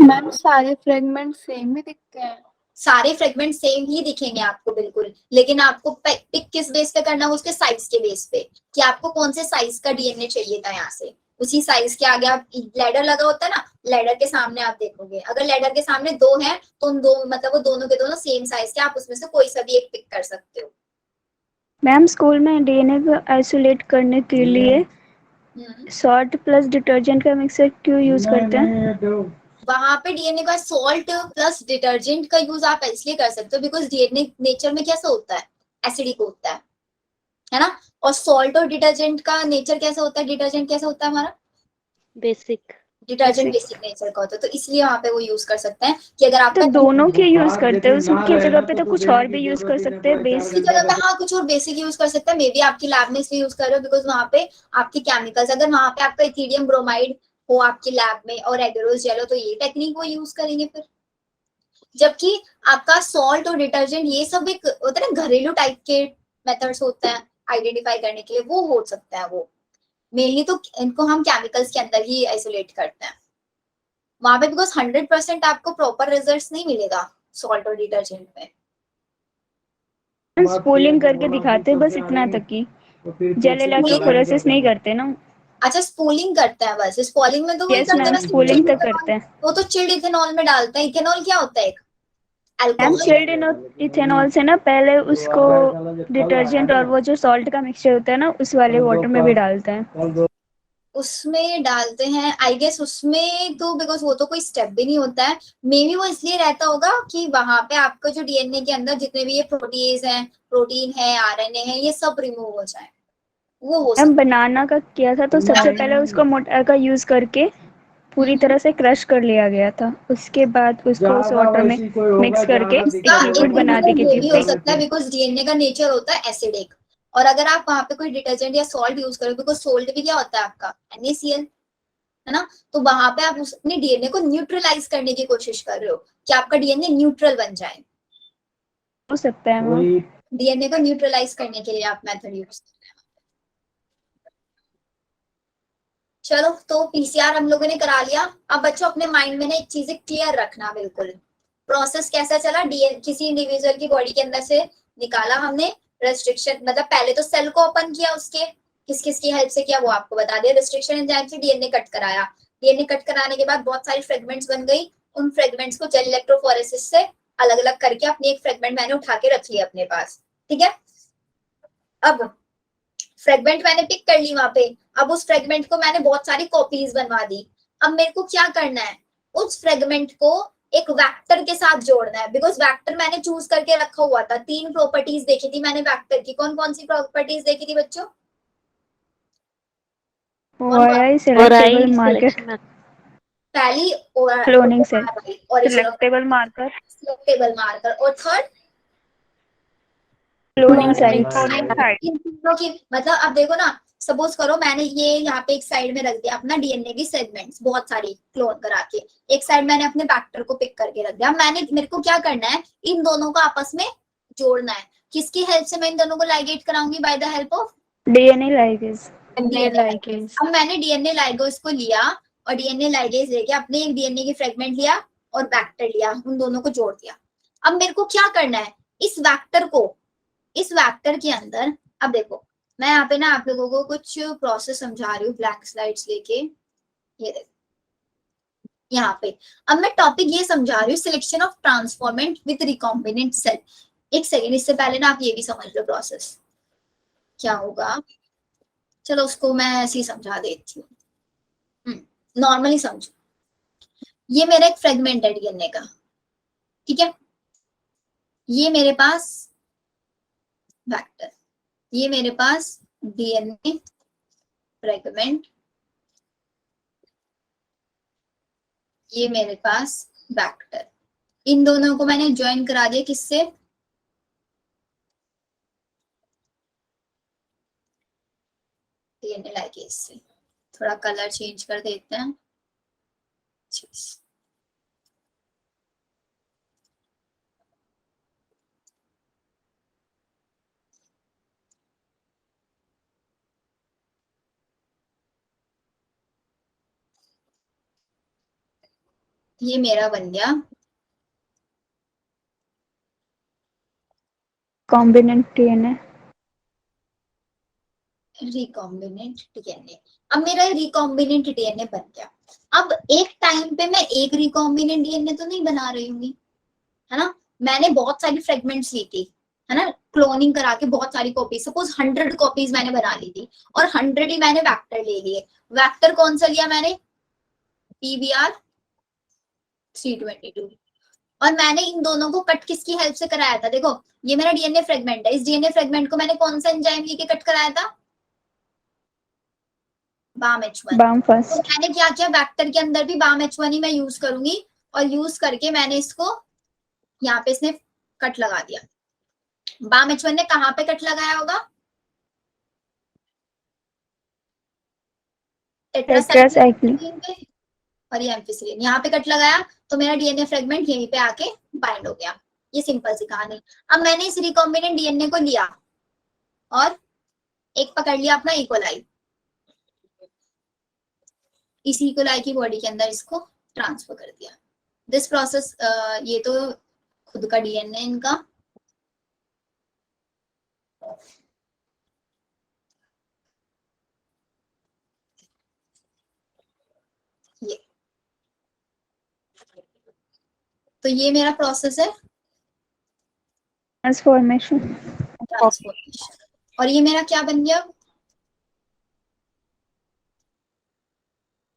मैम सारे फ्रेगमेंट सेम ही दिखते हैं? सारे फ्रेगमेंट सेम ही दिखेंगे आपको बिल्कुल, लेकिन आपको पिक किस बेस पे करना है? उसके साइज के बेस पे, कि आपको कौन से साइज का डीएनए चाहिए था यहाँ से, उसी साइज के आगे आप लैडर लगा होता है ना, लैडर के सामने आप देखोगे, अगर लैडर के सामने दो हैं तो उन दो मतलब वो दोनों के दोनों सेम साइज के, आप उसमें से कोई सा भी एक पिक कर सकते हो। मैम स्कूल में डीएनए को आइसोलेट करने के लिए सॉल्ट प्लस डिटर्जेंट का मिक्सर क्यों यूज करते हैं? वहां पे डीएनए का सॉल्ट प्लस डिटर्जेंट का यूज आप इसलिए कर सकते हो बिकॉज डीएनए नेचर में कैसा होता है, एसिडिक होता है ना। और सॉल्ट और डिटर्जेंट का नेचर कैसा होता है, डिटर्जेंट कैसा होता है हमारा, बेसिक। डिटर्जेंट बेसिक नेचर का होता है, तो इसलिए वहां पे वो यूज कर सकते हैं कि अगर तो आपका दोनों के यूज करते हैं, उसकी जगह पे तो कुछ और भी यूज कर सकते हैं उसकी बेसिक। जगह पे हाँ कुछ और बेसिक यूज कर सकते हैं, मे बी आपकी लैब में इसलिए यूज कर रहे हो बिकॉज वहां पे आपके केमिकल्स, अगर वहां पे आपका इथीडियम ब्रोमाइड हो आपकी लैब में और एगरोस जेल हो तो ये टेक्निक वो यूज करेंगे फिर। जबकि आपका सॉल्ट और डिटर्जेंट ये सब एक होता है ना घरेलू टाइप के मेथड्स होते हैं आइडेंटिफाई करने के लिए, वो हो सकता है वो मेनली, तो इनको हम केमिकल्स के अंदर ही आइसोलेट करते हैं वहां पे बिकॉज 100% आपको प्रॉपर रिजल्ट नहीं मिलेगा सॉल्ट और डिटर्जेंट में। स्पूलिंग करके दिखाते हैं बस इतना तक ही, जेल इलेक्ट्रोफोरेसिस नहीं करते ना। अच्छा स्पूलिंग करते हैं बस, स्पूलिंग में तो वही यस करते हैं मैम, ना, स्पूलिंग तक करते हैं। वो तो चिल्ड इथेनॉल में डालते हैं। इथेनॉल क्या होता है, एक मैम अल्कोहल। चिल्ड इथेनॉल से ना पहले उसको डिटर्जेंट और वो जो सॉल्ट का मिक्सचर होता है ना उस वाले वाटर में भी डालते हैं। उसमें डालते हैं आई गेस, उसमें तो बिकॉज वो तो कोई स्टेप भी नहीं होता है, मे बी वो इसलिए रहता होगा कि वहां पे आपका जो डीएनए के अंदर जितने भी ये प्रोटीज हैं, प्रोटीन है, आरएनए है, ये सब रिमूव हो जाए, वो हो मैम सकता बनाना का किया था तो सबसे पहले उसको मोटा का यूज करके पूरी तरह से क्रश कर लिया गया था, उसके बाद उसको उस वाटर में मिक्स करके एक इसका लिक्विड एक बना दी रीजन गई ये थी भी हो thick। सकता है बिकॉज डीएनए का नेचर होता है एसिडिक, और अगर आप वहां पे कोई डिटर्जेंट या सॉल्ट यूज करो, बिकॉज सॉल्ट भी क्या होता है आपका NaCl, है ना, तो वहां पे आप अपने डीएनए को न्यूट्रलाइज करने की कोशिश कर रहे हो कि आपका डीएनए न्यूट्रल बन जाए। हो सकता है मैम। डीएनए को न्यूट्रलाइज करने के लिए आप मेथड यूज कर रहे हैं। चलो तो पीसीआर हम लोगों ने करा लिया। अब बच्चों अपने माइंड में ना एक चीजें क्लियर रखना, बिल्कुल प्रोसेस कैसा चला, डीएन किसी इंडिविजुअल की बॉडी के अंदर से निकाला हमने, रेस्ट्रिक्शन मतलब पहले तो सेल को ओपन किया, उसके किस किस की हेल्प से किया वो आपको बता दिया, रेस्ट्रिक्शन एंजाइम से डीएनए कट कराया, डीएनए कट कराने के बाद बहुत सारी फ्रेगमेंट्स बन गई, उन फ्रेगमेंट्स को जेल इलेक्ट्रोफोरेसिस से अलग अलग करके अपनी एक फ्रेगमेंट मैंने उठा के रख लिया अपने पास, ठीक है। अब फ्रेगमेंट मैंने पिक कर ली वहां पे, अब उस फ्रेगमेंट को मैंने बहुत सारी कॉपीज बनवा दी। अब मेरे को क्या करना है, उस फ्रेगमेंट को एक वेक्टर के साथ जोड़ना है, बिकॉज वेक्टर मैंने चूज करके रखा हुआ था, 3 प्रॉपर्टीज देखी थी मैंने वेक्टर की, कौन कौन सी प्रॉपर्टीज देखी थी बच्चों, कौन कौन, ओआरआई सिलेक्टेबल मार्कर, पहली क्लोनिंग से original selectable marker, table marker, और थर्ड क्लोनिंग साइट। इन तीनों की मतलब अब देखो ना, सपोज करो मैंने ये यहाँ पे एक साइड में रख दिया अपना डीएनए की सेगमेंट्स बहुत सारी क्लोन करा के, एक साइड मैंने अपने वेक्टर को पिक करके रख दिया, मैंने मेरे को क्या करना है, इन दोनों को आपस में जोड़ना है, किसकी हेल्प से मैं इन दोनों को लाइगेट कराऊंगी, by the help of DNA ligase. अब मैंने डीएनए लाइगेज को लिया और डीएनए लाइगेज लेके अपने एक डीएनए की फ्रेगमेंट लिया और वेक्टर लिया, उन दोनों को जोड़ दिया। अब मेरे को क्या करना है, इस वेक्टर को, इस वेक्टर के अंदर, अब देखो मैं यहाँ पे ना आप लोगों को कुछ प्रोसेस समझा रही हूँ ब्लैंक स्लाइड्स लेके, ये देखो यहाँ पे। अब मैं टॉपिक ये समझा रही हूँ selection of transformant with recombinant cell. एक सेकेंड, इससे पहले ना आप ये भी समझ लो प्रोसेस क्या होगा, चलो उसको मैं ऐसे ही समझा देती हूँ, नॉर्मली समझो। ये मेरा एक फ्रेगमेंट है डीएनए का, ठीक है, ये मेरे पास वेक्टर, ये मेरे पास डीएनए फ्रेगमेंट, ये मेरे पास वेक्टर, इन दोनों को मैंने ज्वाइन करा दिया किससे, डीएनए लाइगेज से। थोड़ा कलर चेंज कर देते हैं, ये मेरा बन गया कॉम्बिनेंट डीएनए। Recombinant DNA. अब मेरा रिकॉम्बिनेंट डीएनए बन गया। अब एक टाइम पे मैं एक रिकॉम्बिनेंट डीएनए तो नहीं बना रही हूँ, है ना। मैंने बहुत सारी फ्रेगमेंट्स ली थी, है ना, क्लोनिंग करा के बहुत सारी कॉपीज, सपोज 100 कॉपीज मैंने बना ली थी और 100 ही मैंने वैक्टर ले लिए। वैक्टर कौन सा लिया मैंने, PBR 322। और मैंने इन दोनों को कट किसकी हेल्प से कराया था, देखो ये मेरा डीएनए फ्रेगमेंट है, इस डीएनए फ्रेगमेंट को मैंने कौन सा एंजाइम लेके कट कराया था, BAM-H1। बाम तो फर्स्ट। मैंने क्या किया, वेक्टर के अंदर भी BAM-H1 ही मैं यूज करूंगी और यूज करके मैंने इसको यहाँ पे इसने कट लगा दिया। BAM-H1 ने कहाँ पे कट लगाया होगा, टेट्रासाइक्लिन। टेट्रासाइक्लिन पे, और ये एम्फिसिलिन यहाँ पे कट लगाया, तो मेरा डीएनए फ्रेगमेंट यहीं पे आके बाइंड हो गया। ये सिंपल सी कहानी। अब मैंने इस रिकॉम्बिनेंट डीएनए को लिया और एक पकड़ लिया अपना इकोलाई, इसी इकोलाई की बॉडी के अंदर इसको ट्रांसफर कर दिया। दिस प्रोसेस, ये तो खुद का डीएनए इनका, ये तो ये मेरा प्रोसेस है ट्रांसफॉर्मेशन। ट्रांसफॉर्मेशन। और ये मेरा क्या बन गया,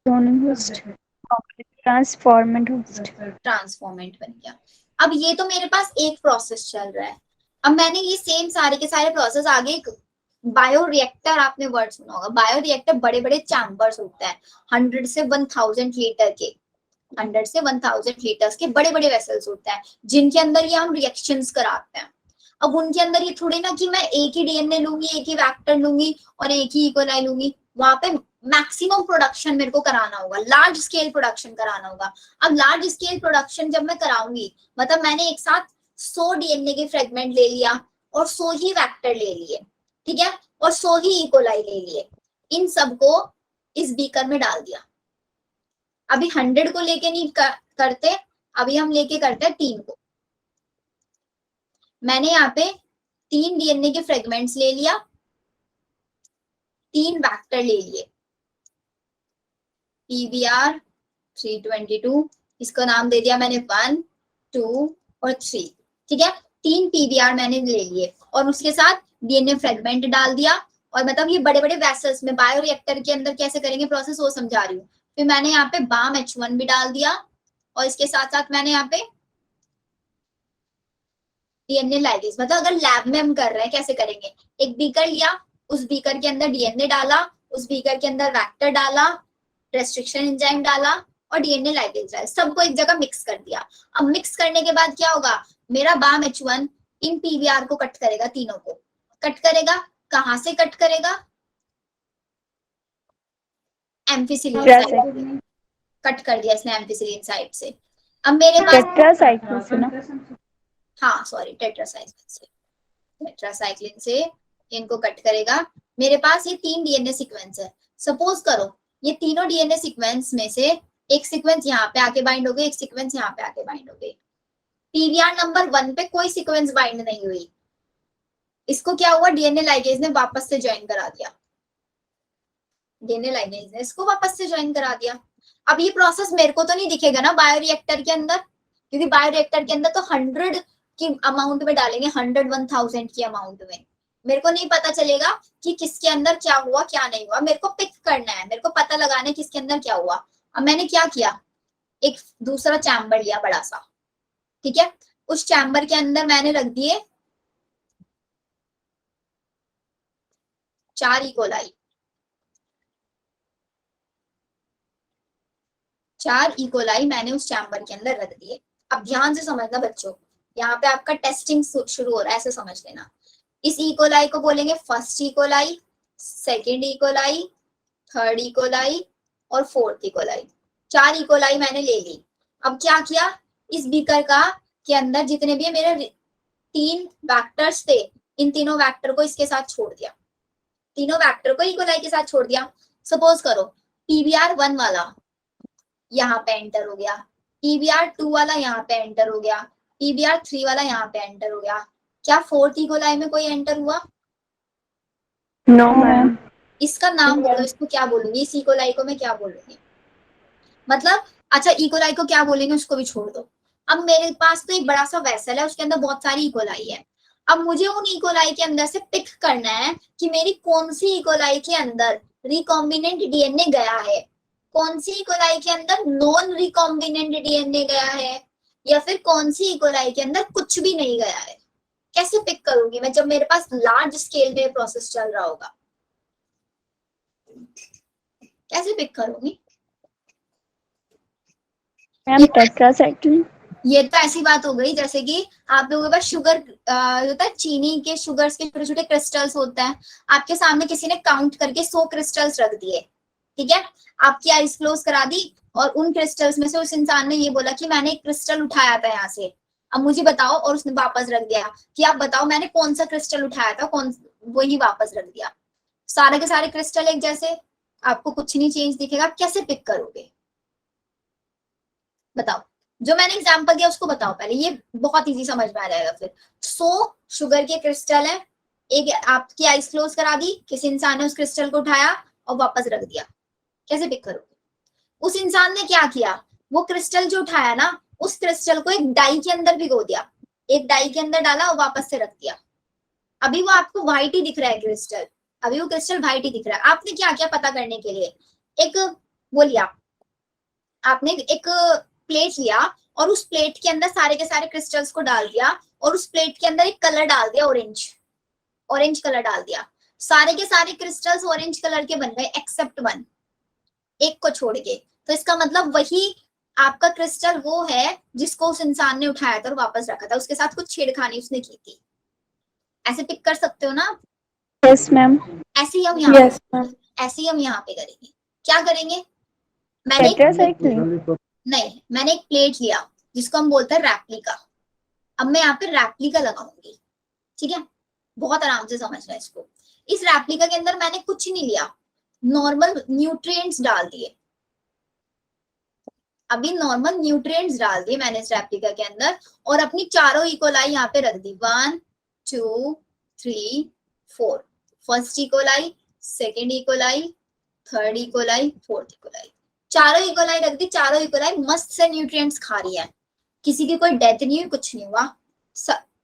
ट्रांसफॉर्मेंट होस्ट। ट्रांसफॉर्मेंट बन गया। अब ये तो मेरे पास एक प्रोसेस चल रहा है। अब मैंने ये सेम सारे के सारे प्रोसेस आगे, बायोरिएक्टर आपने वर्ड सुना होगा, बायोरिएक्टर बड़े बड़े चैम्बर्स होते हैं 100 से 1000 लीटर के, 100 से 1000 लीटर्स के बड़े बड़े वेसल्स होते हैं जिनके अंदर ये हम रिएक्शंस कराते हैं। अब उनके अंदर ये थोड़ी ना कि मैं एक ही डीएनए लूंगी, एक ही वेक्टर लूंगी और एक ही इकोलाई लूंगी, वहां पे मैक्सिमम प्रोडक्शन मेरे को कराना होगा, लार्ज स्केल प्रोडक्शन कराना होगा। अब लार्ज स्केल प्रोडक्शन जब मैं कराऊंगी, मतलब मैंने एक साथ 100 डीएनए के फ्रेगमेंट ले लिया और 100 ही वेक्टर ले लिए, ठीक है, और 100 ही इकोलाई ले लिए, इन सबको इस बीकर में डाल दिया। अभी 100 को लेके नहीं करते, अभी हम लेके करते हैं 3 को। मैंने यहाँ पे 3 डीएनए के फ्रेगमेंट्स ले लिया, 3 वेक्टर ले लिए, PBR 322, इसका नाम दे दिया मैंने 1, 2 और 3, ठीक है। 3 PBR मैंने ले लिए और उसके साथ डीएनए फ्रेगमेंट डाल दिया। और मतलब ये बड़े बड़े वेसल्स में बायोरिएक्टर के अंदर कैसे करेंगे प्रोसेस वो समझा रही हूँ। फिर मैंने यहाँ पे BAM-H1 भी डाल दिया और इसके साथ साथ मैंने यहाँ पे डीएनए लाइगेज, मतलब अगर लैब में हम कर रहे हैं कैसे करेंगे, एक बीकर लिया, उस बीकर के अंदर डीएनए डाला, उस बीकर के अंदर वेक्टर डाला, रेस्ट्रिक्शन एंजाइम डाला और डीएनए लाइगेज डाला, सबको एक जगह मिक्स कर दिया। अब मिक्स करने के बाद क्या होगा, मेरा BAM-H1 इन PBR को कट करेगा, तीनों को कट करेगा। कहां से कट करेगा, एम्फिसिलिन साइड, कट कर दिया इसने एम्फिसिलिन साइड से। अब मेरे पास टेट्रासाइक्लिन से ना, हाँ सॉरी टेट्रासाइक्लिन से इनको कट करेगा। मेरे पास ये 3 डीएनए सीक्वेंस है। सपोज करो ये तीनों डीएनए सीक्वेंस में से एक सीक्वेंस यहाँ पे आके बाइंड हो गई, एक सीक्वेंस यहाँ पे आके बाइंड हो गई। PBR नंबर 1 पे कोई सीक्वेंस बाइंड नहीं हुई, इसको क्या हुआ, डीएनए लाइगेज ने वापस से ज्वाइन करा दिया, डीएनए लाइगेज ने इसको वापस से ज्वाइन करा दिया। अब ये प्रोसेस मेरे को तो नहीं दिखेगा ना बायोरिएक्टर के अंदर, क्योंकि बायोरिएक्टर के अंदर तो 100 की अमाउंट में डालेंगे, 100 1000 की अमाउंट में, मेरे को नहीं पता चलेगा कि किसके अंदर क्या हुआ क्या नहीं हुआ। मेरे को पिक करना है, मेरे को पता लगाना है किसके अंदर क्या हुआ। अब मैंने क्या किया, एक दूसरा चैम्बर लिया बड़ा सा, ठीक है, उस चैम्बर के अंदर मैंने रख दिए 4 इकोलाई, 4 इकोलाई मैंने उस चैम्बर के अंदर रख दिए। अब ध्यान से समझना बच्चों, यहाँ पे आपका टेस्टिंग शुरू हो रहा है, ऐसे समझ लेना। इस इकोलाई को बोलेंगे first E coli, second E coli, third E coli और फोर्थ इकोलाई। 4 इकोलाई मैंने ले ली। अब क्या किया, इस बीकर का के अंदर जितने भी मेरे 3 वेक्टर्स थे, इन तीनों वेक्टर को इसके साथ छोड़ दिया, तीनों वेक्टर को इकोलाई के साथ छोड़ दिया। सपोज करो PBR 1 वाला यहाँ पे एंटर हो गया, PBR 2 वाला यहाँ पे एंटर हो गया, PBR 3 वाला यहाँ पे एंटर हो गया। क्या फोर्थ इकोलाई में कोई एंटर हुआ, नो मैम, इसका नाम बोलो, इसको क्या बोलूंगी, इस इकोलाई को मैं क्या बोलूंगी, मतलब अच्छा इकोलाई को क्या बोलेंगे उसको भी छोड़ दो। अब मेरे पास तो एक बड़ा सा वेसल है, उसके अंदर बहुत सारी इकोलाई है। अब मुझे उन इकोलाई के अंदर से पिक करना है कि मेरी कौन सी इकोलाई के अंदर रिकॉम्बिनेंट डीएनए गया है, कौन सी इकोलाई के अंदर नॉन रिकॉम्बिनेंट डीएनए गया है, या फिर कौन सी इकोलाई के अंदर कुछ भी नहीं गया है। कैसे पिक करूंगी मैं जब मेरे पास लार्ज स्केल में प्रोसेस चल रहा होगा, कैसे पिक करूंगी? Ma'am tetracycline. ये तो ऐसी बात हो गई जैसे कि आप लोगों के पास शुगर होता है, चीनी के शुगर्स के छोटे छोटे क्रिस्टल्स होते हैं, आपके सामने किसी ने काउंट करके 100 क्रिस्टल्स रख दिए, ठीक है, आपकी आईज क्लोज करा दी और उन क्रिस्टल्स में से उस इंसान ने ये बोला कि मैंने एक क्रिस्टल उठाया था यहाँ से, अब मुझे बताओ, और उसने वापस रख दिया कि आप बताओ मैंने कौन सा क्रिस्टल उठाया था, कौन, वही वापस रख दिया, सारे के सारे क्रिस्टल एक जैसे, आपको कुछ नहीं चेंज दिखेगा, आप कैसे पिक करोगे बताओ? जो मैंने एग्जांपल दिया उसको बताओ पहले, ये बहुत इजी समझ में आ जाएगा फिर। 100 शुगर के क्रिस्टल है, एक आपकी आईज क्लोज करा दी, किसी इंसान ने उस क्रिस्टल को उठाया और वापस रख दिया, कैसे पिक करोगे? उस इंसान ने क्या किया, वो क्रिस्टल जो उठाया ना, उस क्रिस्टल को एक डाई के अंदर भिगो दिया, एक डाई के अंदर डाला और वापस से रख दिया, अभी वो आपको व्हाइट ही दिख रहा है क्रिस्टल, अभी वो क्रिस्टल व्हाइट ही दिख रहा है। आपने क्या किया पता करने के लिए, एक वो लिया, आपने एक प्लेट लिया और उस प्लेट के अंदर सारे के सारे क्रिस्टल्स को डाल दिया और उस प्लेट के अंदर एक कलर डाल दिया, ऑरेंज कलर डाल दिया, सारे के सारे क्रिस्टल्स ऑरेंज कलर के बन गए एक्सेप्ट वन, एक को छोड़ के। तो इसका मतलब वही आपका क्रिस्टल वो है जिसको उस इंसान ने उठाया था और वापस रखा था, उसके साथ कुछ छेड़खानी उसने की थी। ऐसे पिक कर सकते हो ना? Yes ma'am. ऐसे ही हम यहाँ यस मैम। ऐसे ही हम यहाँ पे करेंगे। क्या करेंगे, मैंने टेट्रासाइक्लिन। नहीं, मैंने एक प्लेट लिया जिसको हम बोलते हैं रेप्लिका, अब मैं यहाँ पे रेप्लिका लगाऊंगी, ठीक है, बहुत आराम से समझना इसको। इस रेप्लिका के अंदर मैंने कुछ नहीं लिया, नॉर्मल न्यूट्रिएंट्स डाल दिए, अभी नॉर्मल न्यूट्रिएंट्स डाल दिए मैंने इस रेप्लिका के अंदर और अपनी चारों इकोलाई यहाँ पे रख दी, 1 2 3 4, first E coli, second E coli, third E coli, fourth E coli, चारों इकोलाई रख दी, चारों इकोलाई मस्त से न्यूट्रिएंट्स खा रही है, किसी की कोई डेथ नहीं हुई, कुछ नहीं हुआ,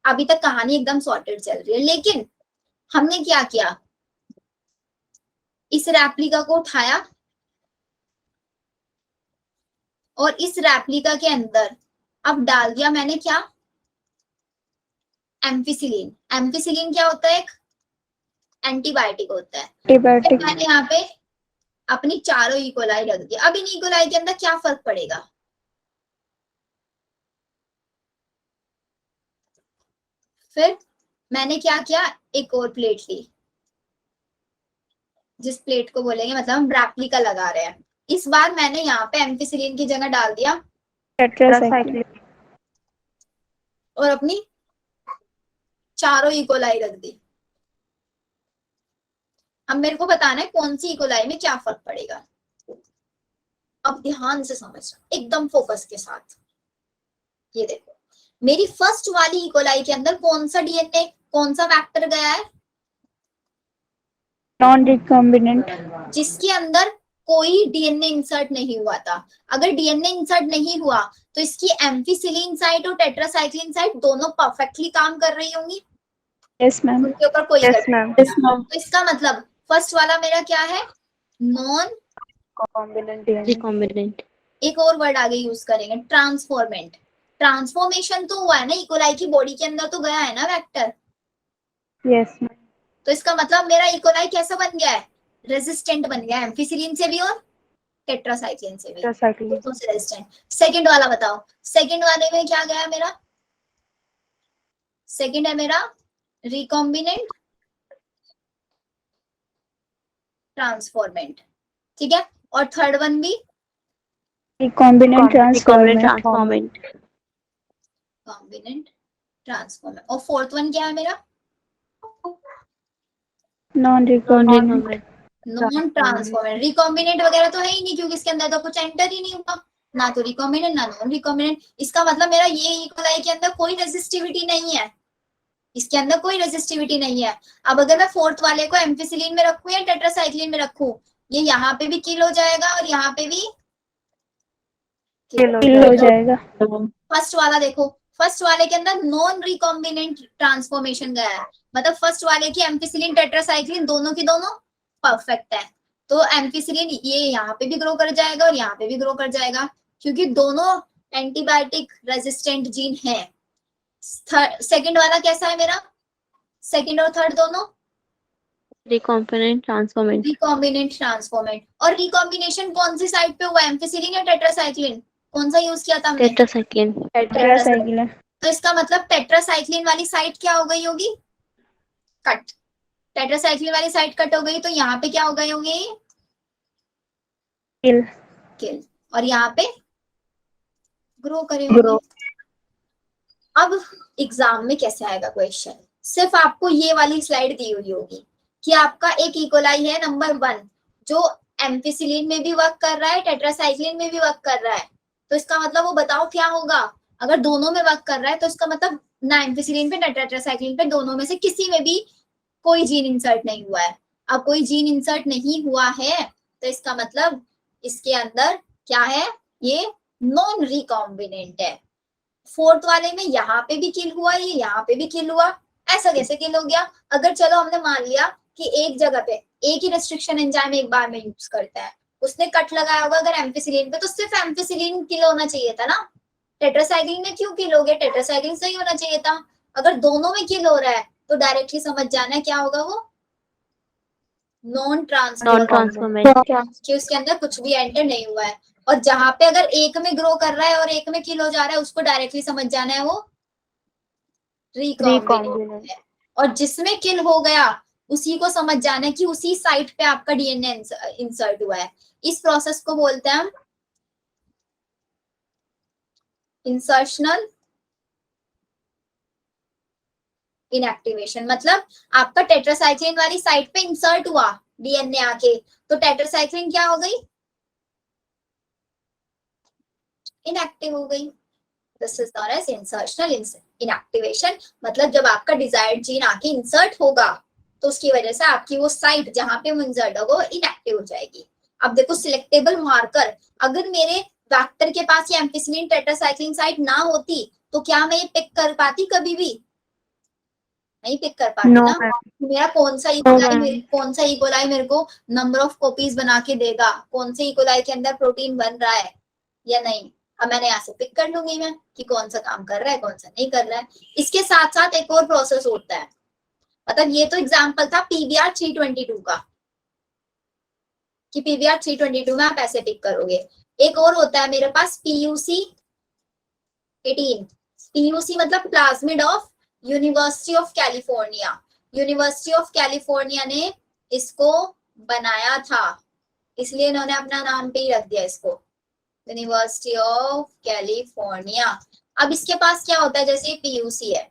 अभी तक कहानी एकदम सॉर्टेड चल रही है। लेकिन हमने क्या किया, इस रेप्लिका को उठाया और इस रेप्लिका के अंदर अब डाल दिया मैंने क्या, एम्फिसिलिन। एम्फिसिलिन क्या होता है, एक एंटीबायोटिक होता है। एंटीबायोटिक। मैंने यहाँ पे अपनी चारों इकोलाई रख दी, अब इन इकोलाई के अंदर क्या फर्क पड़ेगा, फिर मैंने क्या किया, एक और प्लेट ली, जिस प्लेट को बोलेंगे मतलब हम रेप्लिका लगा रहे हैं, इस बार मैंने यहाँ पे एम्फिसिलिन की जगह डाल दिया टेट्रासाइक्लिन। और अपनी चारों इकोलाई रख दी। अब मेरे को बताना है कौन सी इकोलाई में क्या फर्क पड़ेगा, अब ध्यान से समझना एकदम फोकस के साथ। ये देखो मेरी फर्स्ट वाली इकोलाई के अंदर कौन सा डीएनए, कौन सा वेक्टर गया है, नॉन रिकॉम्बिनेंट, जिसके अंदर कोई डीएनए इंसर्ट नहीं हुआ था। अगर डीएनए इंसर्ट नहीं हुआ तो इसकी एम्फिसिलिन साइट और टेट्रासाइक्लिन साइट दोनों परफेक्टली काम कर रही होंगी, यस मैम। उनके ऊपर कोई यस मैम। Yes ma'am. तो इसका मतलब फर्स्ट वाला मेरा क्या है, नॉन रिकॉम्बिनेंट। एक और वर्ड आगे यूज करेंगे, ट्रांसफॉर्मेंट। ट्रांसफॉर्मेशन तो हुआ है ना, इकोलाई की बॉडी के अंदर तो गया है ना वेक्टर, यस मैम। तो इसका मतलब मेरा इकोलाई कैसा बन गया है, रेजिस्टेंट बन गया है, एम्फिसिलिन से भी और टेट्रासाइक्लिन से भी, दोनों से रेजिस्टेंट। सेकंड वाला बताओ, सेकंड वाले में क्या गया मेरा, सेकंड है मेरा रिकॉम्बिनेंट ट्रांसफॉर्मेंट, ठीक है, और थर्ड वन भी रिकॉम्बिनेंट ट्रांसफॉर्मेंट। कॉम्बिनेंट ट्रांसफॉर्मेंट, और फोर्थ वन क्या है मेरा, non recombinant. Non transformant. Recombinant वगैरह तो है ही नहीं क्योंकि इसके अंदर तो कुछ एंटर ही नहीं हुआ, ना तो रिकॉम्बिनेंट ना नॉन रिकॉम्बिनेंट। इसका मतलब मेरा ये इक्वलाई के अंदर कोई रेजिस्टिविटी नहीं है, इसके अंदर कोई रेजिस्टिविटी नहीं है। अब अगर मैं फोर्थ वाले को एम्फिसिलिन में रखूं या टेट्रासाइक्लिन में रखूं, ये यहाँ पे भी किल हो जाएगा और यहाँ पे भी किल हो जाएगा। फर्स्ट वाला देखो, फर्स्ट वाले के अंदर नॉन रिकॉम्बिनेंट ट्रांसफॉर्मेशन गया है, मतलब फर्स्ट वाले की एम्फिसिलिन टेट्रासाइक्लिन दोनों की दोनों परफेक्ट है, तो एम्फिसिलिन ये यहाँ पे भी ग्रो कर जाएगा और यहाँ पे भी ग्रो कर जाएगा, क्योंकि दोनों एंटीबायोटिक रेजिस्टेंट जीन है। सेकंड वाला कैसा है मेरा, सेकंड और थर्ड दोनों रिकॉम्बिनेंट ट्रांसफॉर्मेंट। Recombinant transformant. और रिकॉम्बिनेशन कौन सी साइड पे हुआ, एम्फिसिलिन या टेट्रासाइक्लिन, कौन सा यूज किया था हमने, टेट्रासाइक्लिन। टेट्रासाइक्लिन। तो इसका मतलब टेट्रासाइक्लिन वाली साइड क्या हो गई होगी, कट। टेट्रासाइक्लिन वाली साइड कट हो गई तो यहाँ पे क्या हो गई होगी, किल। किल, और यहाँ पे ग्रो करेंगे। अब एग्जाम में कैसे आएगा क्वेश्चन, सिर्फ आपको ये वाली स्लाइड दी हुई होगी कि आपका एक इकोलाई है नंबर 1 जो एम्फिसिलिन में भी वर्क कर रहा है, टेट्रासाइक्लिन में भी वर्क कर रहा है, तो इसका मतलब वो बताओ क्या होगा, अगर दोनों में वर्क कर रहा है तो इसका मतलब ना एम्फिसिलिन पे ना टेट्रासाइक्लिन पे, दोनों में से किसी में भी कोई जीन इंसर्ट नहीं हुआ है। अब कोई जीन इंसर्ट नहीं हुआ है तो इसका मतलब इसके अंदर क्या है, ये नॉन रिकॉम्बिनेंट है। फोर्थ वाले में यहाँ पे भी किल हुआ, ये यहाँ पे भी किल हुआ, ऐसा कैसे किल हो गया, अगर चलो हमने मान लिया कि एक जगह पे एक ही रेस्ट्रिक्शन एंजाइम एक बार में यूज करता है, उसने कट लगाया होगा अगर एम्फिसिलिन पे, तो सिर्फ एम्फिसिलिन किल होना चाहिए था ना, टेट्रासाइक्लिन में क्यों किल हो गया, टेट्रासाइक्लिन सही होना चाहिए था। अगर दोनों में किल हो रहा है तो डायरेक्टली समझ जाना है क्या होगा, वो नॉन ट्रांसफॉर्मेंट, कि उसके अंदर कुछ भी एंटर नहीं हुआ है। और जहां पे अगर एक में ग्रो कर रहा है और एक में किल हो जा रहा है, उसको डायरेक्टली समझ जाना है वो रिकॉम्बिनेंट है। और जिसमें किल हो गया उसी को समझ जाना है कि उसी साइट पे आपका डीएनए इंसर्ट हुआ है। इस प्रोसेस को बोलते हैं हम इंसर्शनल इनएक्टिवेशन। मतलब आपका टेट्रासाइक्लिन वाली साइट पे इंसर्ट हुआ डीएनए आके, तो टेट्रासाइक्लिन क्या हो गई, इनएक्टिव हो गई। This is known as insertional inactivation. मतलब जब आपका डिजायर्ड जीन आके इंसर्ट होगा तो उसकी वजह से आपकी वो साइट जहां पे वो इंसर्ट होगा वो इनएक्टिव हो जाएगी। अब देखो सिलेक्टेबल मार्कर, अगर मेरे वैक्टर के पास ये एम्फिसिलिन टेट्रासाइक्लिन साइट ना होती तो क्या मैं ये पिक कर पाती, कभी भी नहीं पिक कर पाती ना। मेरा कौन सा इकोलाई मेरे को नंबर ऑफ कॉपीज बना के देगा, कौन से इकोलाई के अंदर प्रोटीन बन रहा है या नहीं, अब मैंने यहाँ से पिक कर लूंगी मैं कि कौन सा काम कर रहा है कौन सा नहीं कर रहा है। इसके साथ साथ एक और प्रोसेस होता है, मतलब ये तो एग्जाम्पल था PBR 322 का कि PBR 322 में आप ऐसे पिक करोगे। एक और होता है मेरे पास PUC 18। PUC मतलब plasmid of university of California. University of California ने इसको बनाया था, इसलिए इन्होंने अपना नाम पे ही रख दिया इसको, यूनिवर्सिटी ऑफ कैलिफोर्निया। अब इसके पास क्या होता है, जैसे PUC है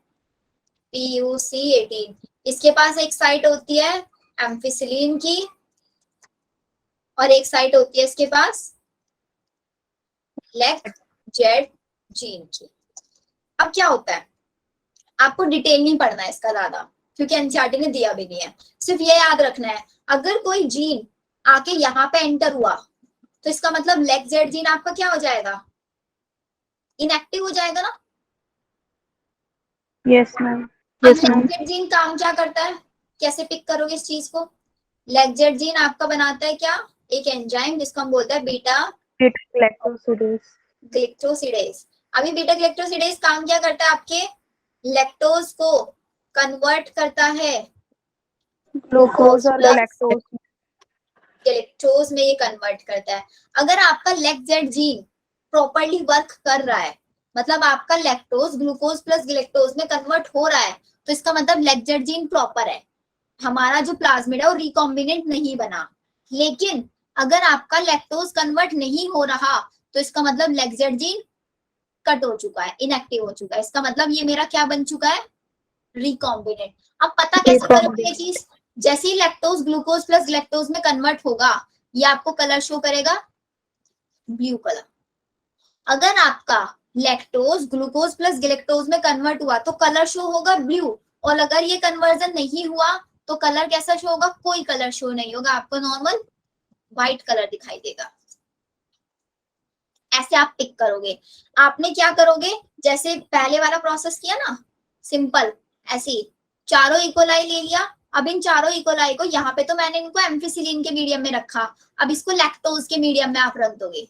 PUC 18, इसके पास एक साइट होती है एम्फिसिलिन की और एक साइट होती है इसके पास LECZ जीन की। अब क्या होता है, आपको डिटेल नहीं पढ़ना है इसका ज्यादा क्योंकि एनसीईआरटी ने दिया भी नहीं है, सिर्फ ये याद रखना है अगर कोई जीन आके यहाँ पे एंटर हुआ तो इसका मतलब LECZ जीन आपका क्या हो जाएगा, इनएक्टिव हो जाएगा ना। Yes ma'am. LECZ जीन काम क्या करता है, कैसे पिक करोगे इस चीज को, LECZ जीन आपका बनाता है क्या, एक एंजाइम जिसको हम बोलते हैं बीटा ग्लैक्टोसिडेज। अभी बीटा ग्लैक्टोसिडेज काम क्या करता है, आपके लैक्टोज को कन्वर्ट करता है ग्लूकोज और लैक्टोज ग्लैक्टोज में ये कन्वर्ट करता है। अगर आपका LECZ जीन प्रॉपर्ली वर्क कर रहा है, मतलब आपका लैक्टोज ग्लूकोज प्लस ग्लैक्टोज में कन्वर्ट हो रहा है, तो इसका मतलब LECZ जीन प्रॉपर है, हमारा जो प्लाज्मिड है वो रिकॉम्बिनेंट नहीं बना। लेकिन अगर आपका लैक्टोज कन्वर्ट नहीं हो रहा तो इसका मतलब LECZ जीन कट हो चुका है, इनएक्टिव हो चुका है, इसका मतलब ये मेरा क्या बन चुका है, रिकॉम्बिनेंट। अब पता कैसे करोगे ये चीज, जैसे ही लैक्टोज ग्लूकोज प्लस ग्लैक्टोज में कन्वर्ट होगा ये आपको कलर शो करेगा ब्लू कलर। अगर आपका लैक्टोज ग्लूकोज प्लस ग्लैक्टोज में कन्वर्ट हुआ तो कलर शो होगा ब्लू, और अगर ये कन्वर्जन नहीं हुआ तो कलर कैसा शो होगा, कोई कलर शो नहीं होगा, आपको नॉर्मल व्हाइट कलर दिखाई देगा। ऐसे आप पिक करोगे। आपने क्या करोगे, जैसे पहले वाला प्रोसेस किया ना सिंपल, ऐसे ही चारों इकोलाई ले लिया। अब इन चारों इकोलाई को, यहाँ पे तो मैंने इनको एम्फिसिलिन के मीडियम में रखा, अब इसको लैक्टोज के मीडियम में आप रख दोगे,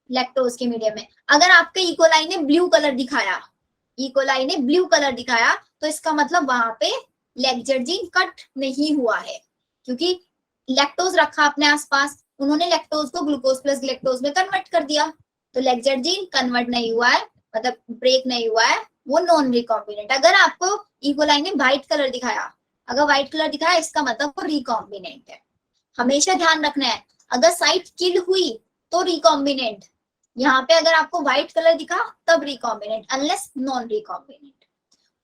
लैक्टोज के मीडियम में। अगर आपके इकोलाई ने ब्लू कलर दिखाया, इकोलाई ने ब्लू कलर दिखाया, तो इसका मतलब वहां पे लेक्जर्जीन कट नहीं हुआ है, क्योंकि लैक्टोज रखा अपने आसपास, उन्होंने लैक्टोज को ग्लूकोज प्लस ग्लैक्टोज में कन्वर्ट कर दिया, तो लेक्जर्जीन कन्वर्ट नहीं हुआ है, मतलब ब्रेक नहीं हुआ है, वो नॉन रिकॉम्बिनेंट। अगर आपको इकोलाई ने व्हाइट कलर दिखाया, अगर व्हाइट कलर दिखाया, इसका मतलब वो रिकॉम्बिनेंट है। हमेशा ध्यान रखना है, अगर साइट किल हुई तो रिकॉम्बिनेंट, यहाँ पे अगर आपको व्हाइट कलर दिखा तब रिकॉम्बिनेंट, अनलेस नॉन रिकॉम्बिनेंट।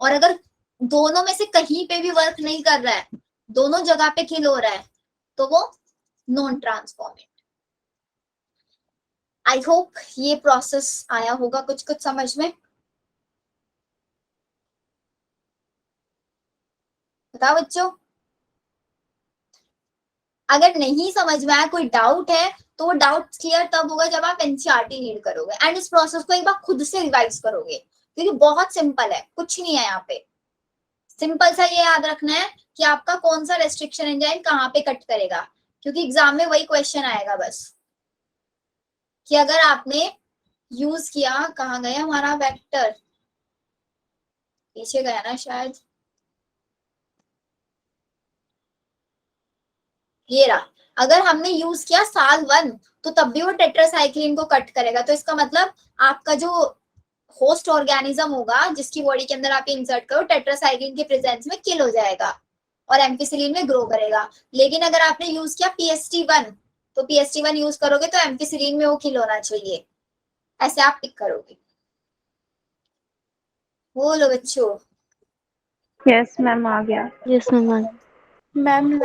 और अगर दोनों में से कहीं पे भी वर्क नहीं कर रहा है, दोनों जगह पे किल हो रहा है, तो वो नॉन ट्रांसफॉर्मेंट। आई होप ये प्रोसेस आया होगा कुछ कुछ समझ में। बताओ बच्चों, अगर नहीं समझ में आया, कोई डाउट है, तो वो डाउट क्लियर तब होगा जब आप एनसीईआरटी रीड करोगे एंड इस प्रोसेस को एक बार खुद से रिवाइज करोगे, क्योंकि बहुत सिंपल है, कुछ नहीं है यहाँ पे। सिंपल सा ये याद रखना है कि आपका कौन सा रेस्ट्रिक्शन एंजाइम कहाँ पे कट करेगा, क्योंकि एग्जाम में वही क्वेश्चन आएगा बस, कि अगर आपने यूज किया, कहाँ गया हमारा वेक्टर, पीछे गया ना शायद, ये रहा। अगर हमने यूज किया साल 1, तो तब भी वो टेट्रासाइक्लिन को कट करेगा, तो इसका मतलब आपका जो होस्ट ऑर्गेनिज्म होगा जिसकी बॉडी के अंदर आप इंसर्ट करो, टेट्रासाइक्लिन के प्रेजेंस में किल हो जाएगा और एम्फिसिलिन में ग्रो करेगा। लेकिन अगर आपने यूज किया PST1, तो PST1 यूज करोगे तो एम्फिसिलिन में वो किल होना चाहिए, ऐसे आप पिक करोगे। बोलो बच्चों। यस मैम, आ गया। Yes, ma'am. मैम